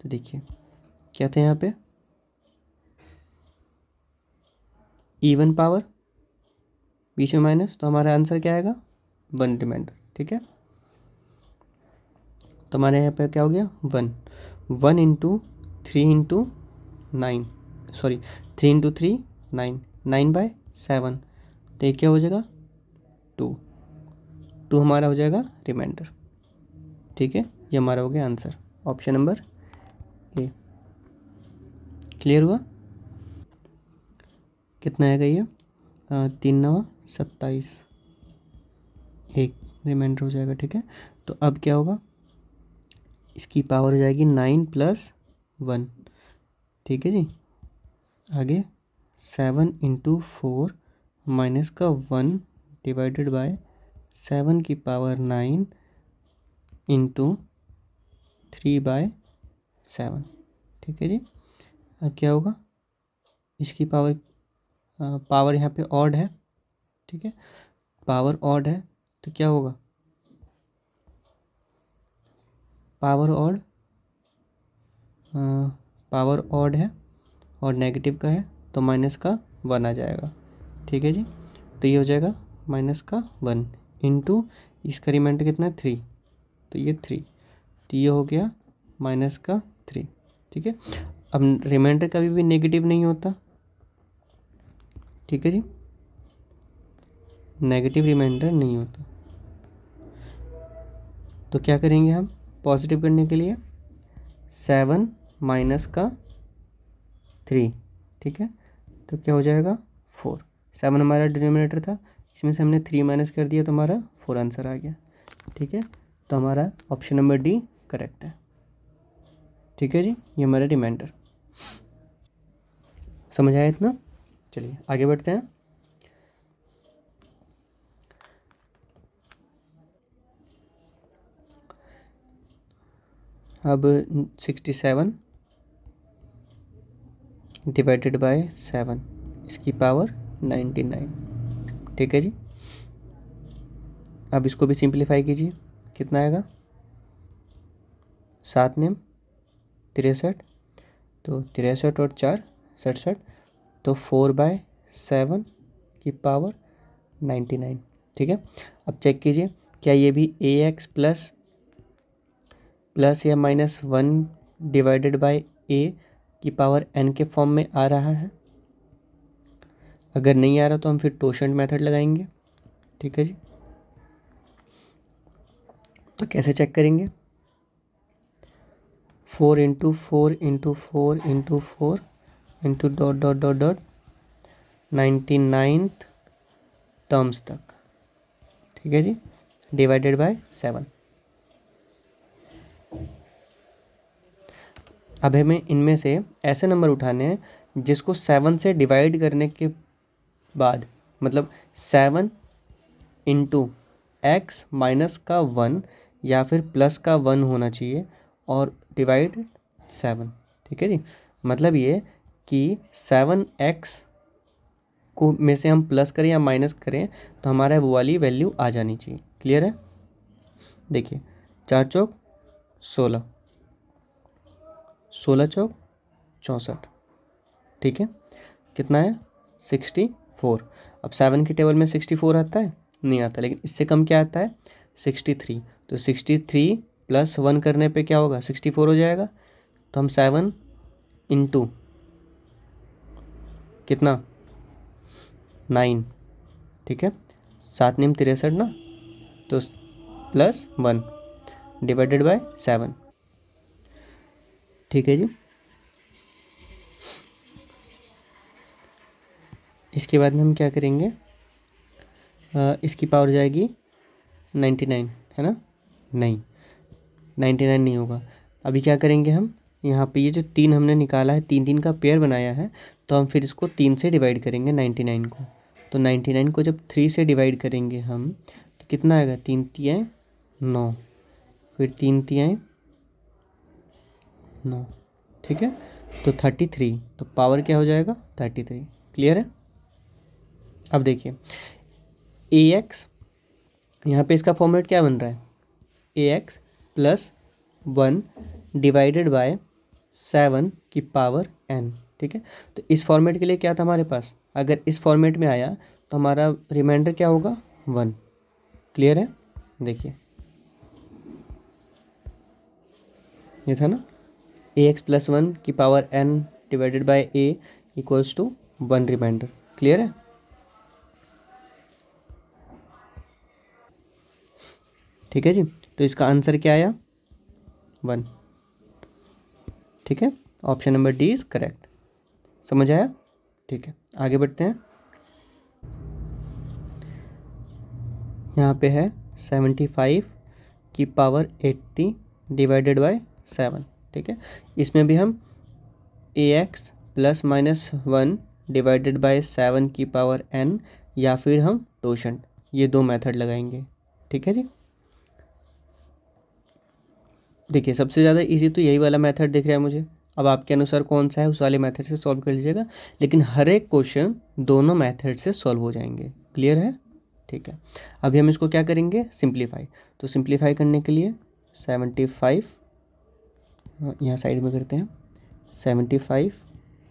तो देखिए क्या था यहाँ पे, इवन पावर, बीच में माइनस, तो हमारा आंसर क्या आएगा, 1 रिमाइंडर, ठीक है। तो हमारे यहाँ पे क्या हो गया, 1, 1 into 3 into 9, sorry 3 into 3 9, 9 by 7, तो ये क्या हो जाएगा 2, 2 हमारा हो जाएगा रिमाइंडर, ठीक है। ये हमारा हो गया answer, option number A. Clear हुआ, कितना आएगा ये, 3 9 27, एक रिमाइंडर हो जाएगा, ठीक है। तो अब क्या होगा, इसकी पावर हो जाएगी 9 + 1, ठीक है जी। आगे 7 इंटू 4 -1 डिवाइडेड बाय 7 की पावर 9 इंटू 3/7, ठीक है जी। अब क्या होगा, इसकी पावर यहाँ पे ऑड है, ठीक है, पावर ऑड है, तो क्या होगा, पावर ऑड है और नेगेटिव का है, तो -1 आ जाएगा, ठीक है जी। तो ये हो जाएगा -1 इंटू, इसका रिमाइंडर कितना है 3, तो ये 3, तो ये हो गया -3, ठीक है। अब रिमाइंडर कभी भी नेगेटिव नहीं होता, ठीक है जी, नेगेटिव रिमाइंडर नहीं होता। तो क्या करेंगे हम पॉजिटिव करने के लिए, 7 -3, ठीक है, तो क्या हो जाएगा 4, 7 हमारा डिनोमिनेटर था, इसमें से हमने 3 माइनस कर दिया तो हमारा 4 आंसर आ गया, ठीक है। तो हमारा ऑप्शन नंबर डी करेक्ट है, ठीक है जी। ये हमारा रिमाइंडर, समझ आया इतना। चलिए आगे बढ़ते हैं। अब 67 डिवाइडेड बाय 7, इसकी पावर 99, ठीक है जी। अब इसको भी सिंप्लीफाई कीजिए, कितना आएगा, 7 नेम 63, तो 63 और 4 67, तो 4/7 की पावर 99, ठीक है। अब चेक कीजिए क्या ये भी ax प्लस या -1 डिवाइडेड बाय a की पावर n के फॉर्म में आ रहा है। अगर नहीं आ रहा तो हम फिर टोशंट मेथड लगाएंगे, ठीक है जी। तो कैसे चेक करेंगे, 4 into 4 into 4 into 4 into dot dot dot dot 99 terms तक, ठीक है जी, डिवाइडेड बाय 7। अब हमें इनमें से ऐसे नंबर उठाने हैं जिसको 7 से डिवाइड करने के बाद, मतलब 7 इंटू एक्स माइनस का 1 या फिर प्लस का 1 होना चाहिए और डिवाइड 7, ठीक है जी। मतलब ये कि 7x को में से हम प्लस करें या माइनस करें तो हमारा वो वाली वैल्यू आ जानी चाहिए। क्लियर है, देखिए 4 चौक 16, 16 चौक 64, ठीक है, कितना है 64। अब 7 की टेबल में 64 आता है, नहीं आता, लेकिन इससे कम क्या आता है 63। तो 63 प्लस 1 करने पे क्या होगा 64 हो जाएगा। तो हम 7 इंटू कितना 9, ठीक है, 7 निम 63 ना, तो प्लस 1 डिवाइडेड बाय 7, ठीक है जी। इसके बाद में हम क्या करेंगे, इसकी पावर जाएगी 99, है ना, नहीं 99 नहीं होगा। अभी क्या करेंगे हम, यहाँ पे ये जो 3 हमने निकाला है, 3 3 का पेयर बनाया है, तो हम फिर इसको 3 से डिवाइड करेंगे 99 को। तो 99 को जब 3 से डिवाइड करेंगे हम, तो कितना आएगा, 3 तियाएँ 9, फिर 3 तियाएँ 9, ठीक है, तो 33। तो पावर क्या हो जाएगा 33। क्लियर है। अब देखिए ए एक्स, यहाँ पे इसका फॉर्मेट क्या बन रहा है, ए एक्स प्लस 1 डिवाइडेड बाय 7 की पावर n, ठीक है। तो इस फॉर्मेट के लिए क्या था हमारे पास, अगर इस फॉर्मेट में आया तो हमारा रिमाइंडर क्या होगा 1। क्लियर है। देखिए ये था ना, ए एक्स प्लस 1 की power n divided by a equals to 1 remainder. Clear है। ठीक है जी, तो इसका आंसर क्या आया 1, ठीक है, option number D is correct. समझ आया, ठीक है, आगे बढ़ते हैं। यहाँ पे है 75 की पावर 80 डिवाइडेड बाय 7, ठीक है। इसमें भी हम a x plus minus 1 divided by 7 की पावर n या फिर हम टोशंट, ये दो मेथड लगाएंगे, ठीक है जी। देखिए सबसे ज़्यादा इजी तो यही वाला मेथड दिख रहा है मुझे, अब आपके अनुसार कौन सा है उस वाले मेथड से सॉल्व कर लीजिएगा, लेकिन हर एक क्वेश्चन दोनों मेथड से सॉल्व हो जाएंगे। क्लियर है, ठीक है। अभी हम इसको क्या करेंगे सिंप्लीफाई, तो सिंप्लीफाई करने के लिए 75 यहाँ साइड में करते हैं, 75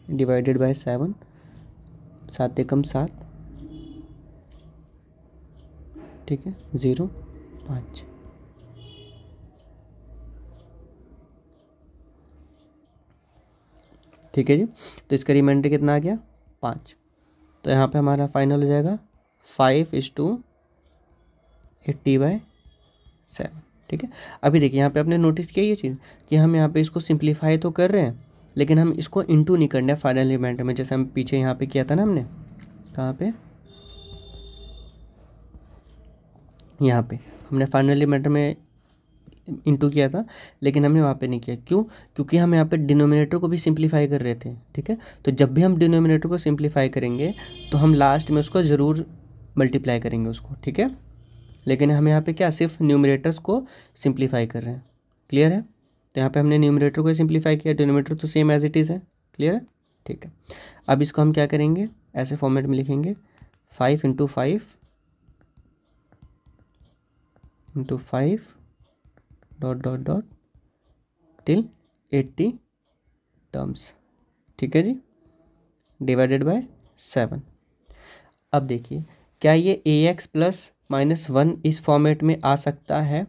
डिवाइडेड बाय 7, 7 एकम 7, ठीक है, 0 5, ठीक है जी। तो इसका रिमाइंडर कितना आ गया 5। तो यहाँ पे हमारा फाइनल हो जाएगा 5:80/7, ठीक है। अभी देखिए यहाँ पे आपने नोटिस किया ये चीज़ कि हम यहाँ पे इसको सिंप्लीफाई तो कर रहे हैं, लेकिन हम इसको इंटू नहीं करना है फाइनल रिमाइंडर में, जैसे हम पीछे यहाँ पे किया था ना हमने, कहाँ पे, यहाँ पे हमने फाइनल रिमाइंडर में इंटू किया था, लेकिन हमने वहाँ पे नहीं किया। क्यों, क्योंकि हम यहाँ पे डिनोमिनेटर को भी सिंप्लीफाई कर रहे थे, ठीक है। तो जब भी हम डिनोमिनेटर को सिंप्लीफाई करेंगे तो हम लास्ट में उसको ज़रूर मल्टीप्लाई करेंगे उसको, ठीक है। लेकिन हम यहाँ पे क्या सिर्फ न्यूमरेटर्स को सिंप्लीफाई कर रहे हैं। क्लियर है। तो यहाँ पे हमने न्यूमरेटर को सिंप्लीफाई किया, डिनोमिनेटर तो सेम एज इट इज़ है। क्लियर है, ठीक है। अब इसको हम क्या करेंगे, ऐसे फॉर्मेट में लिखेंगे 5 into 5 into 5 dot dot dot till 80 terms, ठीक है जी, डिवाइडेड बाय 7। अब देखिए क्या ये ए एक्स प्लस माइनस 1 इस फॉर्मेट में आ सकता है,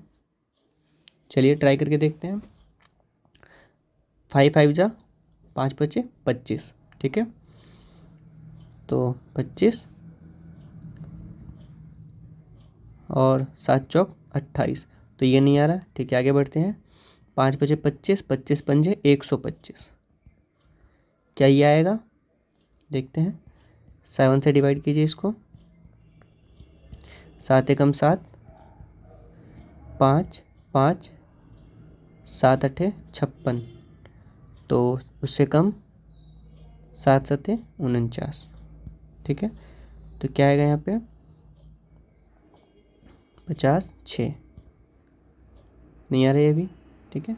चलिए ट्राई करके देखते हैं। 5 5 जा 5 बचे 25, ठीक है, तो 25 और 7 चौक 28, तो ये नहीं आ रहा, ठीक है। आगे बढ़ते हैं, 5 बचे 25, 25 पंजे 125, क्या ये आएगा, देखते हैं। 7 से डिवाइड कीजिए इसको, 7 एकम 7, 5 5 7 8 56, तो उससे कम 7 7 49, ठीक है। तो क्या आएगा यहाँ पे 56, नहीं आ रही है अभी, ठीक है।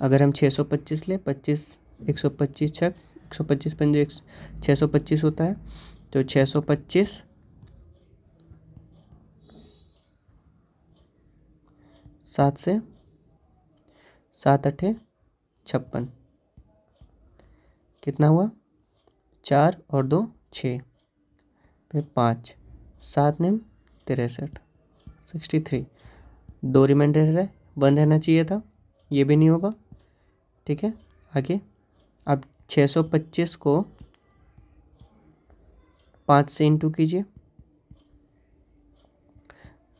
अगर हम 625 लें, 25 125 छक 125 पंजे 625 होता है, तो 625 7 से 7 8 56, कितना हुआ 4 और 2 6, फिर 5 7 निम 63, 63, 2 रिमाइंडर है, 1 रहना चाहिए था, ये भी नहीं होगा। ठीक है, आगे अब 625 को 5 से इंटू कीजिए,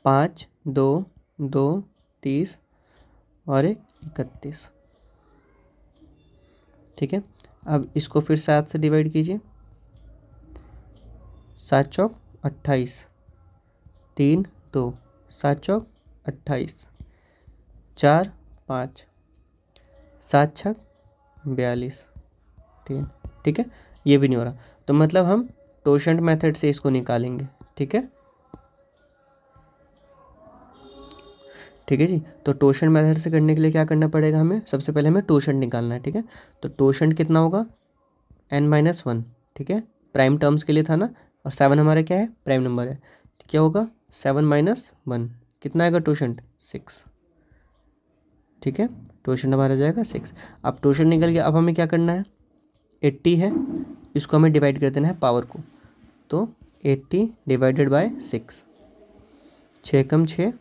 5, 2, 2, 30 और 31। ठीक है, अब इसको फिर 7 से डिवाइड कीजिए, 7 चौक 28, 3, 2, 7 चौक 28, 4, 5, 7 छक 42, 3। ठीक है, ये भी नहीं हो रहा, तो मतलब हम टोशंट मेथड से इसको निकालेंगे। ठीक है, ठीक है जी। तो टोशंट मेथड से करने के लिए क्या करना पड़ेगा हमें, सबसे पहले हमें टोशंट निकालना है। ठीक है, तो टोशंट कितना होगा, n-1। ठीक है, प्राइम टर्म्स के लिए था ना, और 7 हमारा क्या है, प्राइम नंबर है, तो क्या होगा 7-1, कितना आएगा टोशंट, 6। ठीक है, टोशंट हमारा जाएगा 6। अब टोशंट निकल गया, अब हमें क्या करना है, 80 है, इसको हमें डिवाइड कर देना है पावर को, तो 80 डिवाइडेड बाय 6, 6 कम 6,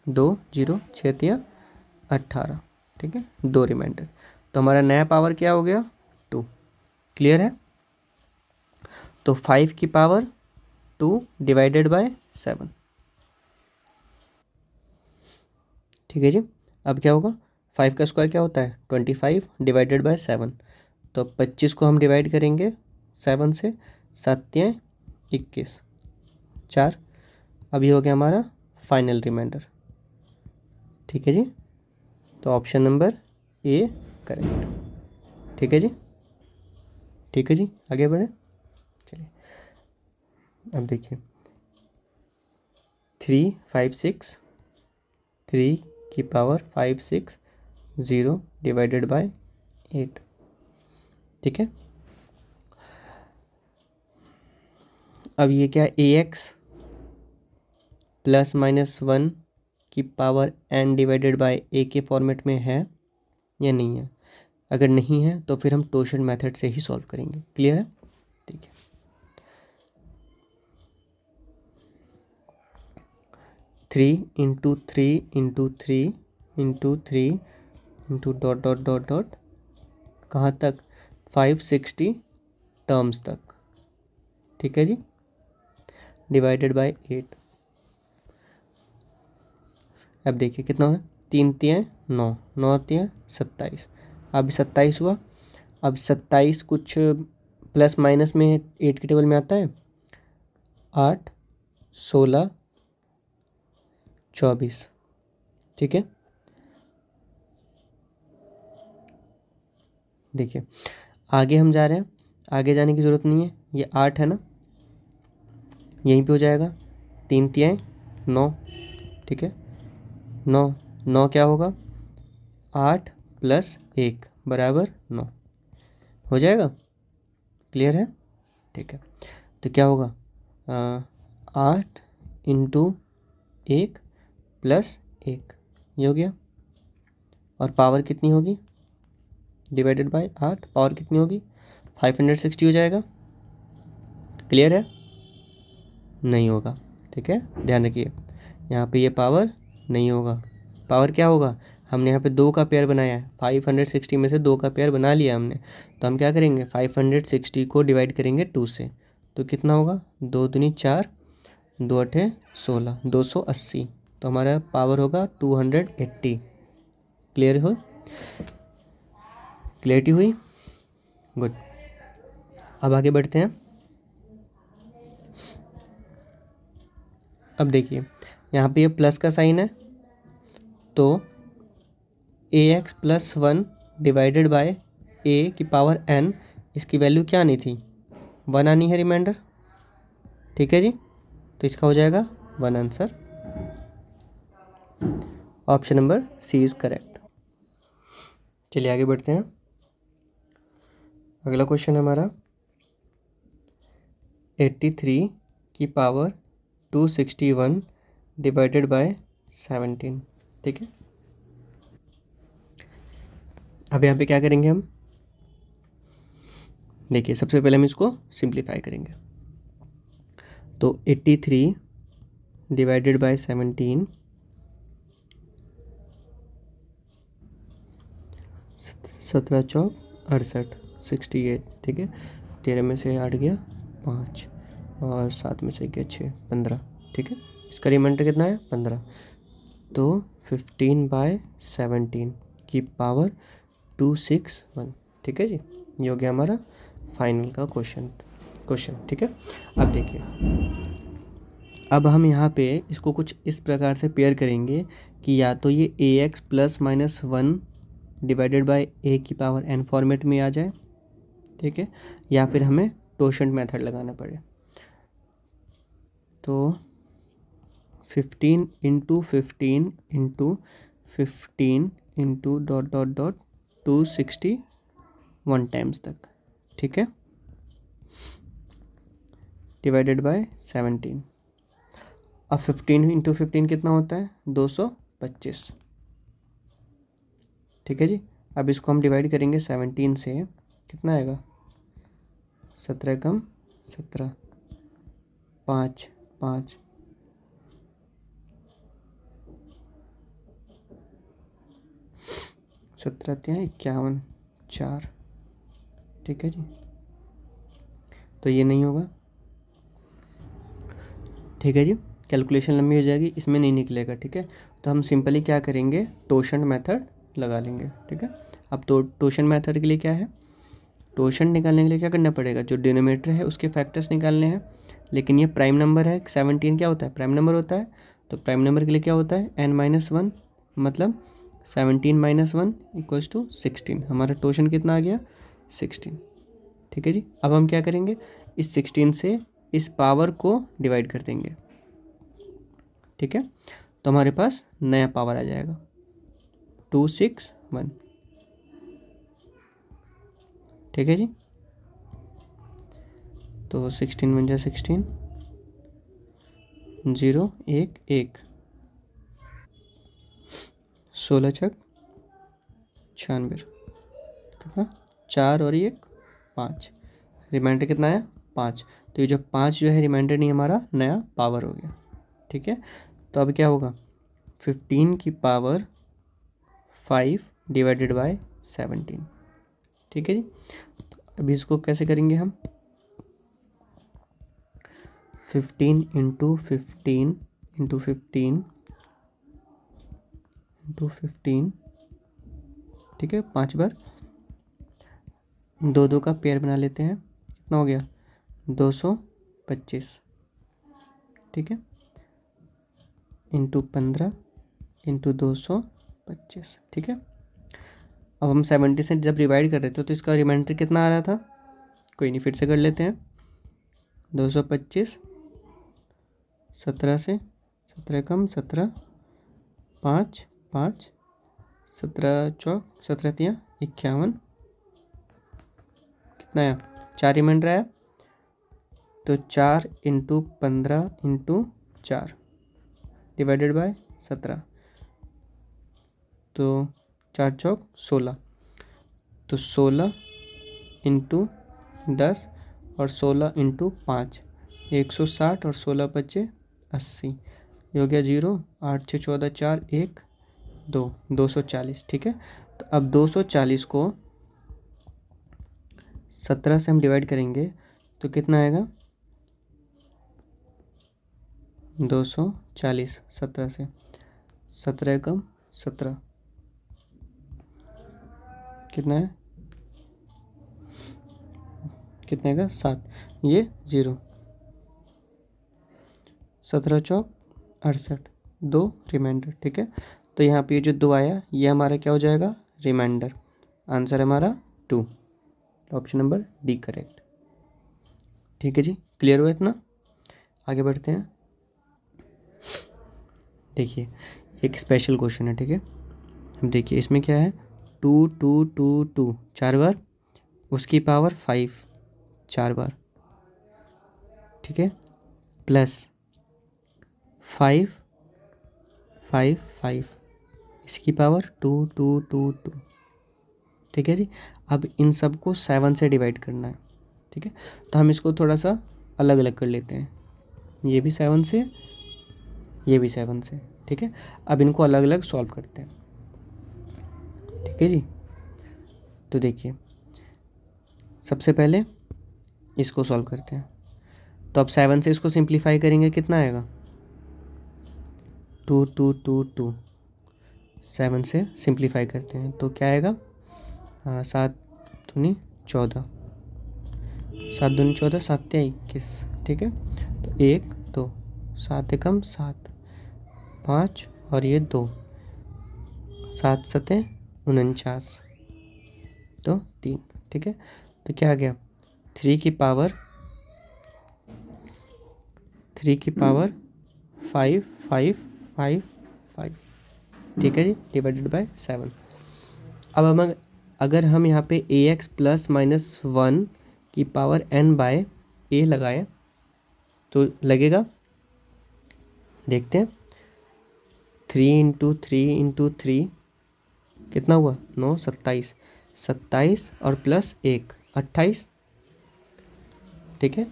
2 0, 6 तिया 18। ठीक है, 2 रिमाइंडर, तो हमारा नया पावर क्या हो गया, 2। क्लियर है, तो 5 की पावर 2 डिवाइडेड बाय 7। ठीक है जी, अब क्या होगा, 5 का स्क्वायर क्या होता है, 25 डिवाइडेड बाय 7, तो 25 को हम डिवाइड करेंगे 7 से, 7 21, 4। अब ये हो गया हमारा फाइनल रिमाइंडर। ठीक है जी, तो ऑप्शन नंबर ए करेक्ट। ठीक है जी, ठीक है जी, आगे बढ़े। चलिए अब देखिए, 3 5 6, 3 की पावर 5 6 0 डिवाइडेड बाय 8। ठीक है, अब ये क्या, ax +-1 की power n divided by a के फॉर्मेट में है या नहीं है। अगर नहीं है तो फिर हम टोशंट मेथड से ही सॉल्व करेंगे। क्लियर है, ठीक है। 3 into 3 into 3 into 3 into dot dot dot dot कहाँ तक, 560 टर्म्स तक। ठीक है जी, डिवाइडेड बाय 8। अब देखिए कितना है, 3 तियाँ 9, 9 तियाँ 27, अब 27 हुआ। अब 27 कुछ प्लस माइनस में 8 के टेबल में आता है, 8 16 24। ठीक है, देखिए आगे हम जा रहे हैं, आगे जाने की ज़रूरत नहीं है, ये 8 है ना, यहीं पे हो जाएगा, 3 तियाँ 9। ठीक है, 9 9 क्या होगा, 8 + 1 = 9 हो जाएगा। क्लियर है, ठीक है, तो क्या होगा, 8 इंटू 1 + 1, ये हो गया। और पावर कितनी होगी, डिवाइडेड बाय 8, पावर कितनी होगी, 560 हो जाएगा। क्लियर है, नहीं होगा। ठीक है, ध्यान रखिए, यहाँ पे ये पावर नहीं होगा। पावर क्या होगा, हमने यहाँ पे 2 का पेयर बनाया है, 560 में से 2 का पेयर बना लिया हमने, तो हम क्या करेंगे, 560 को डिवाइड करेंगे 2 से, तो कितना होगा, 2 दूनी 4, 2 8 16, 280, तो हमारा पावर होगा 280। क्लियर हो, क्लियरिटी हुई, गुड। अब आगे बढ़ते हैं। अब देखिए यहाँ पे ये प्लस का साइन है, तो ax + 1 डिवाइडेड बाय a की पावर n, इसकी वैल्यू क्या आनी थी, 1 आनी है रिमाइंडर। ठीक है जी, तो इसका हो जाएगा 1 answer. Option number C is correct. चलिए आगे बढ़ते हैं। अगला क्वेश्चन है हमारा, 83 की पावर 261 डिवाइडेड बाय 17। ठीक है, अब यहाँ पे क्या करेंगे हम, देखिए सबसे पहले हम इसको सिंप्लीफाई करेंगे, तो 83 डिवाइडेड बाय 17, 17 चौक 68, 68, ठीक है। 13 में से 8 गया 5 और 7 में से गया 6, 15, ठीक है। इसका रिमाइंडर कितना है 15, तो 15/17 की पावर 261, ठीक है जी। ये हो गया हमारा फाइनल का क्वेश्चन, ठीक है। अब देखिए, अब हम यहाँ पे इसको कुछ इस प्रकार से पेयर करेंगे कि या तो ये ax ± 1 डिवाइडेड बाय a की पावर n फॉर्मेट में आ जाए, ठीक है, या फिर हमें टोशंट मेथड लगाना पड़े। तो 15 × 15 × 15 into dot dot dot 261 times तक, ठीक है, डिवाइडेड बाय 17। अब 15 × 15 कितना होता है 225, ठीक है जी। अब इसको हम डिवाइड करेंगे 17 से, कितना आएगा 17 कम 17, 5 5, 17 51, 4, ठीक है जी। तो ये नहीं होगा, ठीक है जी, कैलकुलेशन लंबी हो जाएगी, इसमें नहीं निकलेगा, ठीक है। तो हम सिंपली क्या करेंगे, टोशंट मेथड लगा लेंगे, ठीक है। अब तो टोशंट मेथड के लिए क्या है, टोशंट निकालने के लिए क्या करना पड़ेगा, जो डिनोमिनेटर है उसके फैक्टर्स निकालने हैं। लेकिन ये प्राइम नंबर है, 17 क्या होता है प्राइम नंबर होता है, तो प्राइम नंबर के लिए क्या होता है n-1, मतलब 17 - 1 = 16। हमारा टोशन कितना आ गया 16, ठीक है जी। अब हम क्या करेंगे, इस 16 से इस पावर को डिवाइड कर देंगे, ठीक है। तो हमारे पास नया पावर आ जाएगा 261, ठीक है जी। तो 16 × 16, 0 1 1, 16 छक 96, कितना 4 और 1 5, रिमाइंडर कितना आया 5। तो ये जो 5 जो है रिमाइंडर नहीं, हमारा नया पावर हो गया, ठीक है। तो अब क्या होगा 15 की पावर 5 डिवाइडेड बाय 17, ठीक है जी। तो अभी इसको कैसे करेंगे हम, 15 × 15 × 15 × 15, ठीक है, 5 बार, 2 2 का पेयर बना लेते हैं, कितना हो गया 225, ठीक है, इंटू 15 इंटू 225, ठीक है। अब हम 70 से जब डिवाइड कर रहे थे तो इसका रिमाइंडर कितना आ रहा था, कोई नहीं, फिर से कर लेते हैं, 225, 17 से 17 कम 17, 5 5, 17 चौक 17 × 51, कितना आया 4 रिमाइंडर आया, तो 4 × 15 × 4 डिवाइडेड बाय 17, तो 4 चौक 16, तो 16 × 10 और 16 × 5, 160 और 16 बचे 80, ये हो गया 0, 8 6 14 4 1 2, 240, ठीक है। तो अब 240 को 17 से हम डिवाइड करेंगे तो कितना आएगा 240, 17 से 17 कम 17, कितना है, कितने का 7, ये 0, 17 चौक 68, 2 रिमाइंडर, ठीक है। तो यहाँ पे ये जो 2 आया ये हमारा क्या हो जाएगा रिमाइंडर, आंसर हमारा 2, ऑप्शन नंबर डी करेक्ट, ठीक है जी। क्लियर हुआ इतना, आगे बढ़ते हैं। देखिए एक स्पेशल क्वेश्चन है, ठीक है। अब देखिए इसमें क्या है 2 2 2 2 4 बार, उसकी पावर 5 4 बार, ठीक है, प्लस 5 5 5, इसकी पावर 2 2 2 2, ठीक है जी। अब इन सब को 7 से डिवाइड करना है, ठीक है। तो हम इसको थोड़ा सा अलग अलग कर लेते हैं, ये भी 7 से ये भी 7 से, ठीक है। अब इनको अलग अलग सॉल्व करते हैं, ठीक है जी। तो देखिए सबसे पहले इसको सॉल्व करते हैं। तो अब 7 से इसको सिंप्लीफाई करेंगे, कितना आएगा? 2 2 2 2। 7 से सिंप्लीफाई करते हैं तो क्या आएगा? हाँ, 7 दूनी 14, 7 दूनी 14, 7 तिया 21, ठीक है। तो 1 2, 7 एकम 7, 5 और ये 2, 7 सते 49, तो 3, ठीक है। तो क्या आ गया? 3 की पावर 5 5 5 5, ठीक है जी, डिवाइडेड बाय 7। अब हम अगर हम यहाँ पे ax प्लस माइनस 1 की पावर n बाय a लगाए तो लगेगा, देखते हैं। 3 × 3 कितना हुआ? 9 27, 27 और प्लस 1 28, ठीक है।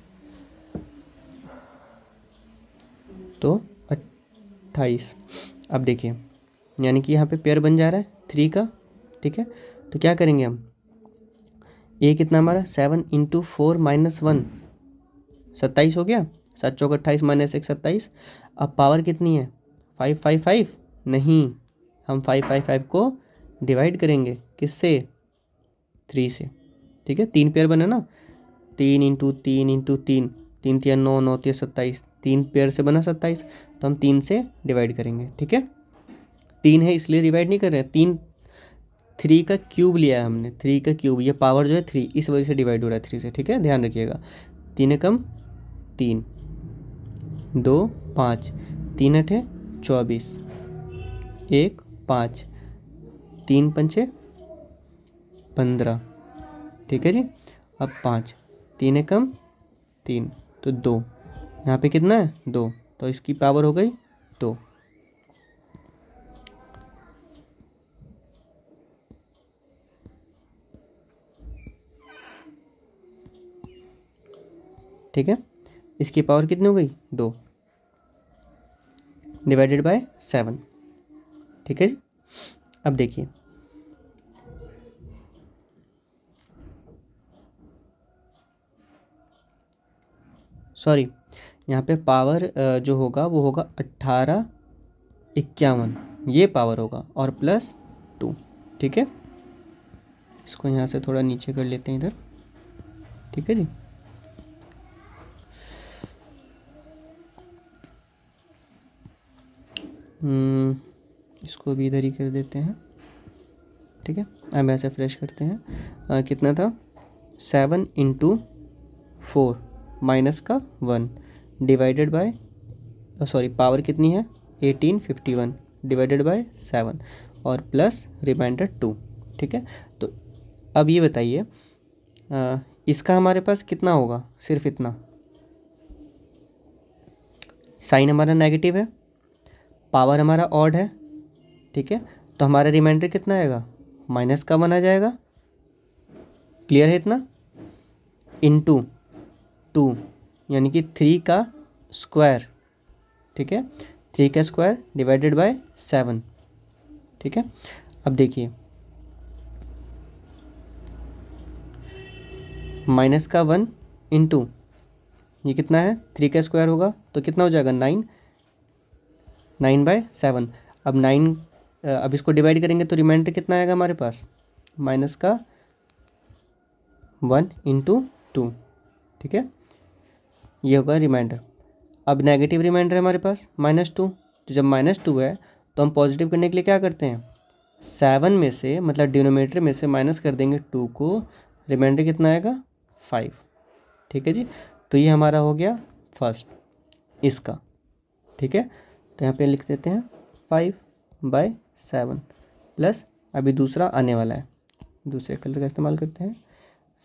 तो 28। अब देखिए यानी कि यहाँ पे पेयर बन जा रहा है 3 का, ठीक है। तो क्या करेंगे हम? ए कितना हमारा? 7 × 4 - 1, 27 हो गया। 7 चौक 28 माइनस 1 27। अब पावर कितनी है? 5 5 5 नहीं, हम 5 5 5 को डिवाइड करेंगे किससे? 3 से, ठीक है। 3 पेयर बने ना, 3 × 3 × 3, 3 तिया 9, 9 तिया 27, 3 पेयर से बना 27, तो हम 3 से डिवाइड करेंगे, ठीक है। 3 है इसलिए डिवाइड नहीं कर रहे हैं, 3 का क्यूब लिया है हमने, 3 का क्यूब, ये पावर जो है 3, इस वजह से डिवाइड हो रहा है 3 से, ठीक है, ध्यान रखिएगा। 3 एकम 3, 2 5, 3 अठे 24, 1 5, 3 पंचे 15, ठीक है जी। अब 5, 3 एकम 3, तो 2, यहाँ पे कितना है? 2, तो इसकी पावर हो गई 2, ठीक है। इसकी पावर कितनी हो गई? 2 डिवाइडेड बाय 7, ठीक है जी। अब देखिए सॉरी, यहाँ पे पावर जो होगा वो होगा 18 51, ये पावर होगा और प्लस 2, ठीक है। इसको यहाँ से थोड़ा नीचे कर लेते हैं इधर, ठीक है जी। इसको भी इधर ही कर देते हैं, ठीक है। अब ऐसे फ्रेश करते हैं। कितना था? 7 × 4 माइनस का 1 डिवाइडेड बाय, सॉरी पावर कितनी है? 1851 डिवाइडेड बाय 7 और प्लस रिमाइंडर 2, ठीक है। तो अब ये बताइए इसका हमारे पास कितना होगा? सिर्फ इतना, साइन हमारा नेगेटिव है, पावर हमारा ऑड है, ठीक है। तो हमारा रिमाइंडर कितना आएगा? माइनस का 1 आ जाएगा, क्लियर है इतना? इनटू 2 यानी कि 3 का स्क्वायर, ठीक है, 3 का स्क्वायर डिवाइडेड बाय 7, ठीक है। अब देखिए माइनस का 1 इंटू ये कितना है? 3 का स्क्वायर होगा तो कितना हो जाएगा? 9, 9/7। अब 9, अब इसको डिवाइड करेंगे तो रिमाइंडर कितना आएगा हमारे पास? माइनस का 1 × 2, ठीक है, ये होगा रिमाइंडर। अब नेगेटिव रिमाइंडर है हमारे पास -2, तो जब -2 है तो हम पॉजिटिव करने के लिए क्या करते हैं? 7 में से, मतलब डिनोमिनेटर में से माइनस कर देंगे 2 को, रिमाइंडर कितना आएगा? 5, ठीक है जी। तो ये हमारा हो गया फर्स्ट इसका, ठीक है। तो यहाँ पे लिख देते हैं 5/7 प्लस, अभी दूसरा आने वाला है, दूसरे कलर का इस्तेमाल करते हैं,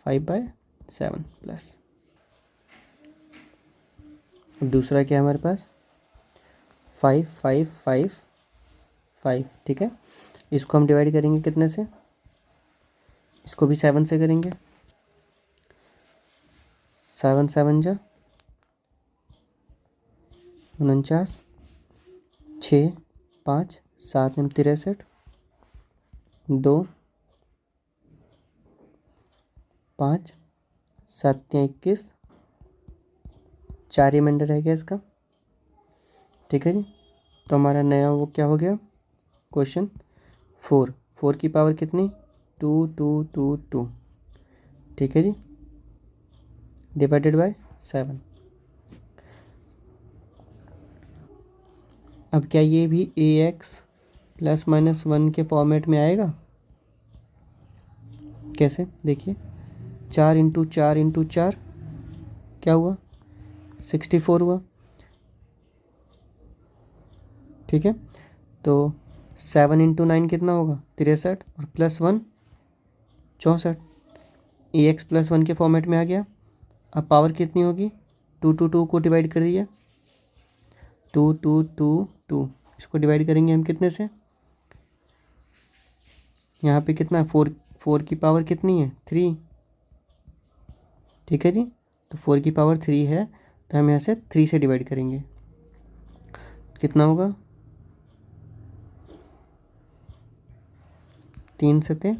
5/7 प्लस, दूसरा क्या है हमारे पास? 5 5 5 5, ठीक है। इसको हम डिवाइड करेंगे कितने से? इसको भी 7 से करेंगे, 7 7 जा 49, 6 5 7 एम 63, 2 5 7 21, 4 रिमाइंडर रह गया इसका। ठीक है जी, तो हमारा नया वो क्या हो गया क्वेश्चन 4 की पावर कितनी 2 2 2 2, ठीक है जी, डिवाइडेड बाय 7। अब क्या ये भी ax ±1 के फॉर्मेट में आएगा? कैसे, देखिए 4 इंटू 4 इंटू 4 क्या हुआ 64 हुआ। ठीक है, तो 7 इंटू 9 कितना होगा 63 और +1 64, ax +1 के फॉर्मेट में आ गया। अब पावर कितनी होगी 2 2 2 को डिवाइड कर दिया 2 2 2 2, इसको डिवाइड करेंगे हम कितने से, यहाँ पे कितना 4 की पावर कितनी है 3। ठीक है जी, तो 4 की पावर 3 है, तो हम यहाँ से 3 से डिवाइड करेंगे, कितना होगा 3 सते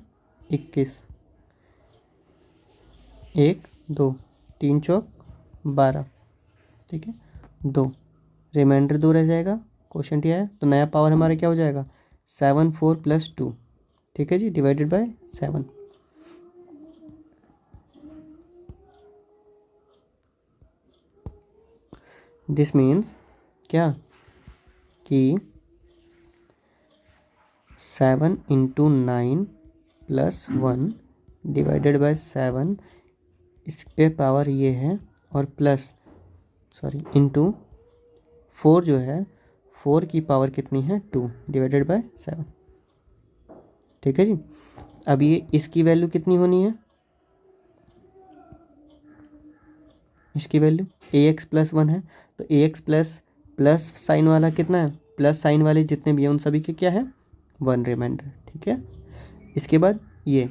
21, 1 2 3 चौक 12, ठीक है 2, रिमाइंडर 2 रह जाएगा, क्वोशंट यह है, तो नया पावर हमारा क्या हो जाएगा 7 4 + 2, ठीक है जी, डिवाइडेड बाय 7। दिस मीन्स क्या कि 7 इंटू 9 + 1 डिवाइडेड बाय 7, इस पे पावर ये है, और प्लस इंटू 4 जो है 4 की पावर कितनी है 2 डिवाइडेड बाय 7। ठीक है जी, अब ये इसकी वैल्यू कितनी होनी है, इसकी वैल्यू ax +1 है, तो ax प्लस साइन वाला कितना है, प्लस साइन वाले जितने भी हैं उन सभी के क्या है 1 रिमाइंडर। ठीक है, इसके बाद ये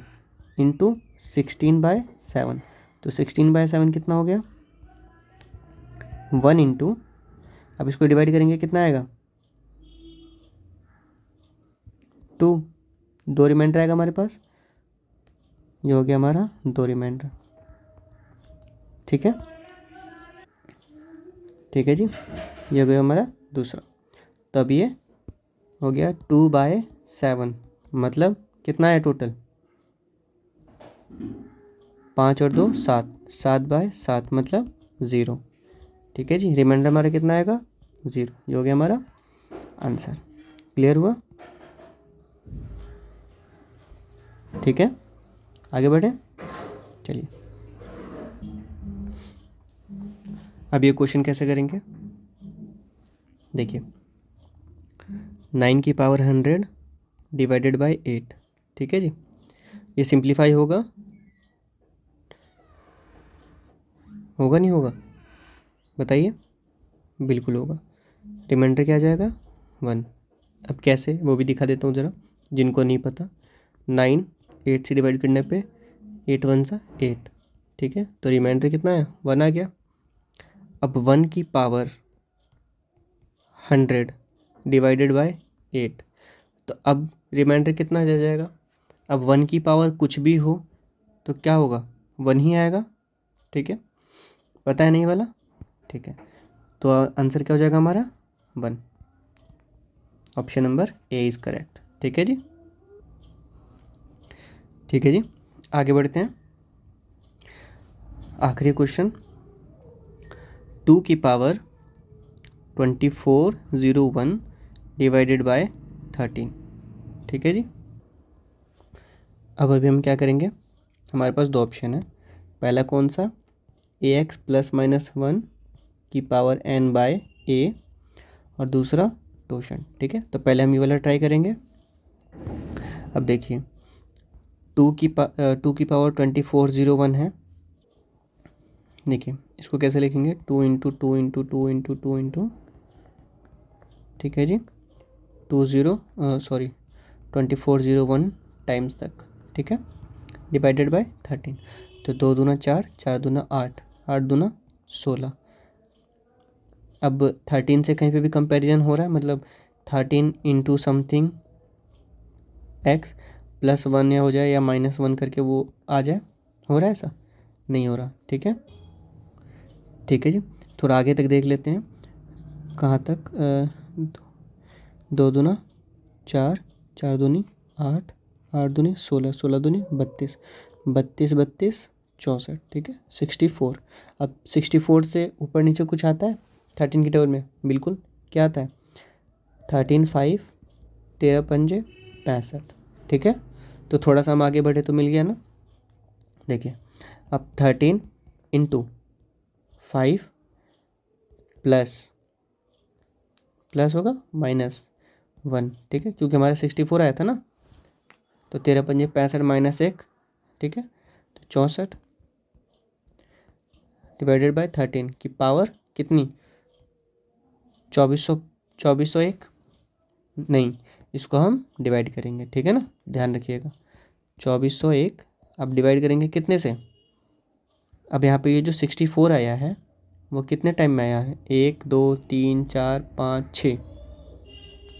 इंटू 16/7, तो 16/7 कितना हो गया 1 इंटू, अब इसको डिवाइड करेंगे कितना आएगा 2, 2 रिमाइंडर आएगा हमारे पास, ये हो गया हमारा 2 रिमाइंडर। ठीक है, ठीक है जी, ये हो गया हमारा दूसरा। तो अब ये हो गया 2/7, मतलब कितना है टोटल 5 और 2 7, 7/7 मतलब 0। ठीक है जी, रिमाइंडर हमारा कितना आएगा 0, ये हो गया हमारा आंसर। क्लियर हुआ? ठीक है, आगे बढ़े, चलिए अब ये क्वेश्चन कैसे करेंगे, देखिए 9 की पावर 100 डिवाइडेड बाय 8। ठीक है जी, ये सिंप्लीफाई होगा नहीं होगा, बताइए, बिल्कुल होगा, रिमाइंडर क्या आ जाएगा 1। अब कैसे वो भी दिखा देता हूँ ज़रा, जिनको नहीं पता। 9 8 से डिवाइड करने पे 8 1 सा 8, ठीक है, तो रिमाइंडर कितना है 1 आ गया। अब 1 की पावर 100 डिवाइडेड बाय 8, तो अब रिमाइंडर कितना आ जाएगा, अब 1 की पावर कुछ भी हो तो क्या होगा 1 ही आएगा। ठीक है, पता है नहीं वाला, ठीक है, तो आंसर क्या हो जाएगा हमारा 1, option number A is correct. ठीक है जी, ठीक है जी, आगे बढ़ते हैं। आखिरी क्वेश्चन 2 की पावर 2401 डिवाइडेड बाय 13। ठीक है जी, अब अभी हम क्या करेंगे, हमारे पास 2 ऑप्शन है, पहला कौन सा ax ±1 की पावर n बाय a, और दूसरा टोशन। ठीक है, तो पहले हम ये वाला ट्राई करेंगे। अब देखिए 2 की पावर 2401 है, देखिए इसको कैसे लिखेंगे 2 इंटू 2 इंटू 2 इंटू 2 इंटू, ठीक है जी 2401 टाइम्स तक, ठीक है, डिवाइडेड बाय 13, तो 2 दूना 4, 4 दूना 8, 8 दूना 16। अब 13 से कहीं पे भी कंपैरिजन हो रहा है, मतलब 13 इंटू समथिंग एक्स प्लस 1 या हो जाए या -1 करके वो आ जाए। हो रहा है ऐसा? नहीं हो रहा। ठीक है, ठीक है जी। थोड़ा आगे तक देख लेते हैं, कहाँ तक। 2 दूना 4, 4 दूनी 8, 8 दूनी 16, 16 दूनी 32, 32 32 64। ठीक है, 64। अब 64 से ऊपर नीचे कुछ आता है 13 की टेबल में? बिल्कुल। क्या आता है? 13 5, 13 पंजे 65। ठीक है, तो थोड़ा सा हम आगे बढ़े तो मिल गया ना। देखिए, अब 13 इंटू 5 प्लस होगा -1। ठीक है, क्योंकि हमारा 64 आया था ना, तो 13 पंजे 65 -1। ठीक है, तो 64 डिवाइडेड बाय 13 की पावर कितनी? 2401। नहीं, इसको हम डिवाइड करेंगे। ठीक है ना, ध्यान रखिएगा। 2401 अब डिवाइड करेंगे कितने से? अब यहाँ पे ये जो 64 आया है वो कितने टाइम में आया है? 1 2 3 4 5 6,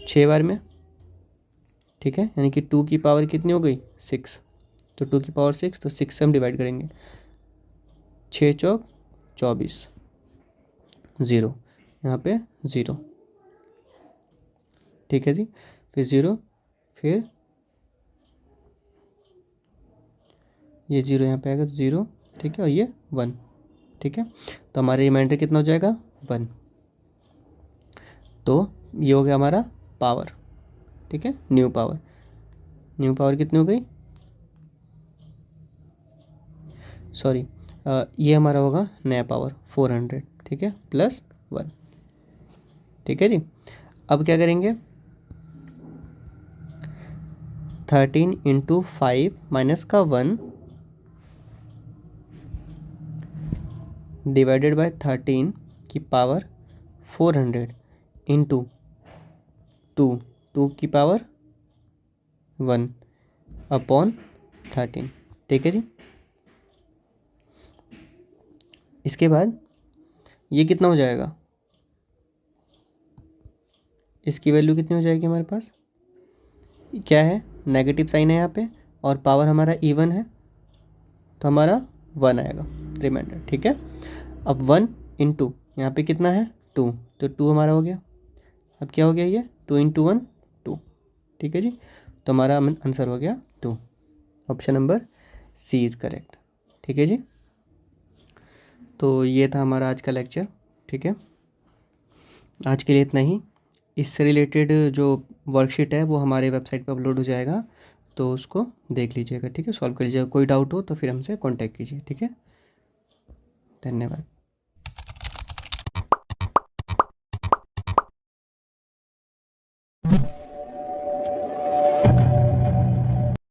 6 बार में। ठीक है, यानी कि 2 की पावर कितनी हो गई? 6। तो 2 की पावर 6, तो 6 से हम डिवाइड करेंगे। 6 चौक 24, 0, यहाँ पे 0। ठीक है जी, फिर 0, फिर ये 0 यहाँ पे आएगा तो 0। ठीक है, और ये 1। ठीक है, तो हमारा रिमाइंडर कितना हो जाएगा? 1। तो ये हो गया हमारा पावर। ठीक है, न्यू पावर कितनी हो गई? सॉरी, ये हमारा होगा नया पावर 400। ठीक है, प्लस 1। ठीक है जी, अब क्या करेंगे? 13 इंटू 5 माइनस का 1 डिवाइडेड बाय 13 की पावर 400 इंटू 2 की पावर 1 अपॉन 13। ठीक है जी, इसके बाद ये कितना हो जाएगा? इसकी वैल्यू कितनी हो जाएगी हमारे पास? क्या है? नेगेटिव साइन है यहाँ पे, और पावर हमारा इवन है, तो हमारा 1 आएगा रिमाइंडर। ठीक है, अब 1 इंटू यहाँ पे कितना है? 2, तो 2 हमारा हो गया। अब क्या हो गया? ये 2 इंटू 1 2। ठीक है जी, तो हमारा आंसर हो गया 2। Option number C is correct. ठीक है जी, तो ये था हमारा आज का लेक्चर। ठीक है, आज के लिए इतना ही। इससे रिलेटेड जो वर्कशीट है वो हमारे वेबसाइट पर अपलोड हो जाएगा, तो उसको देख लीजिएगा। ठीक है, सॉल्व कर लीजिएगा। कोई डाउट हो तो फिर हमसे कांटेक्ट कीजिए। ठीक है, धन्यवाद।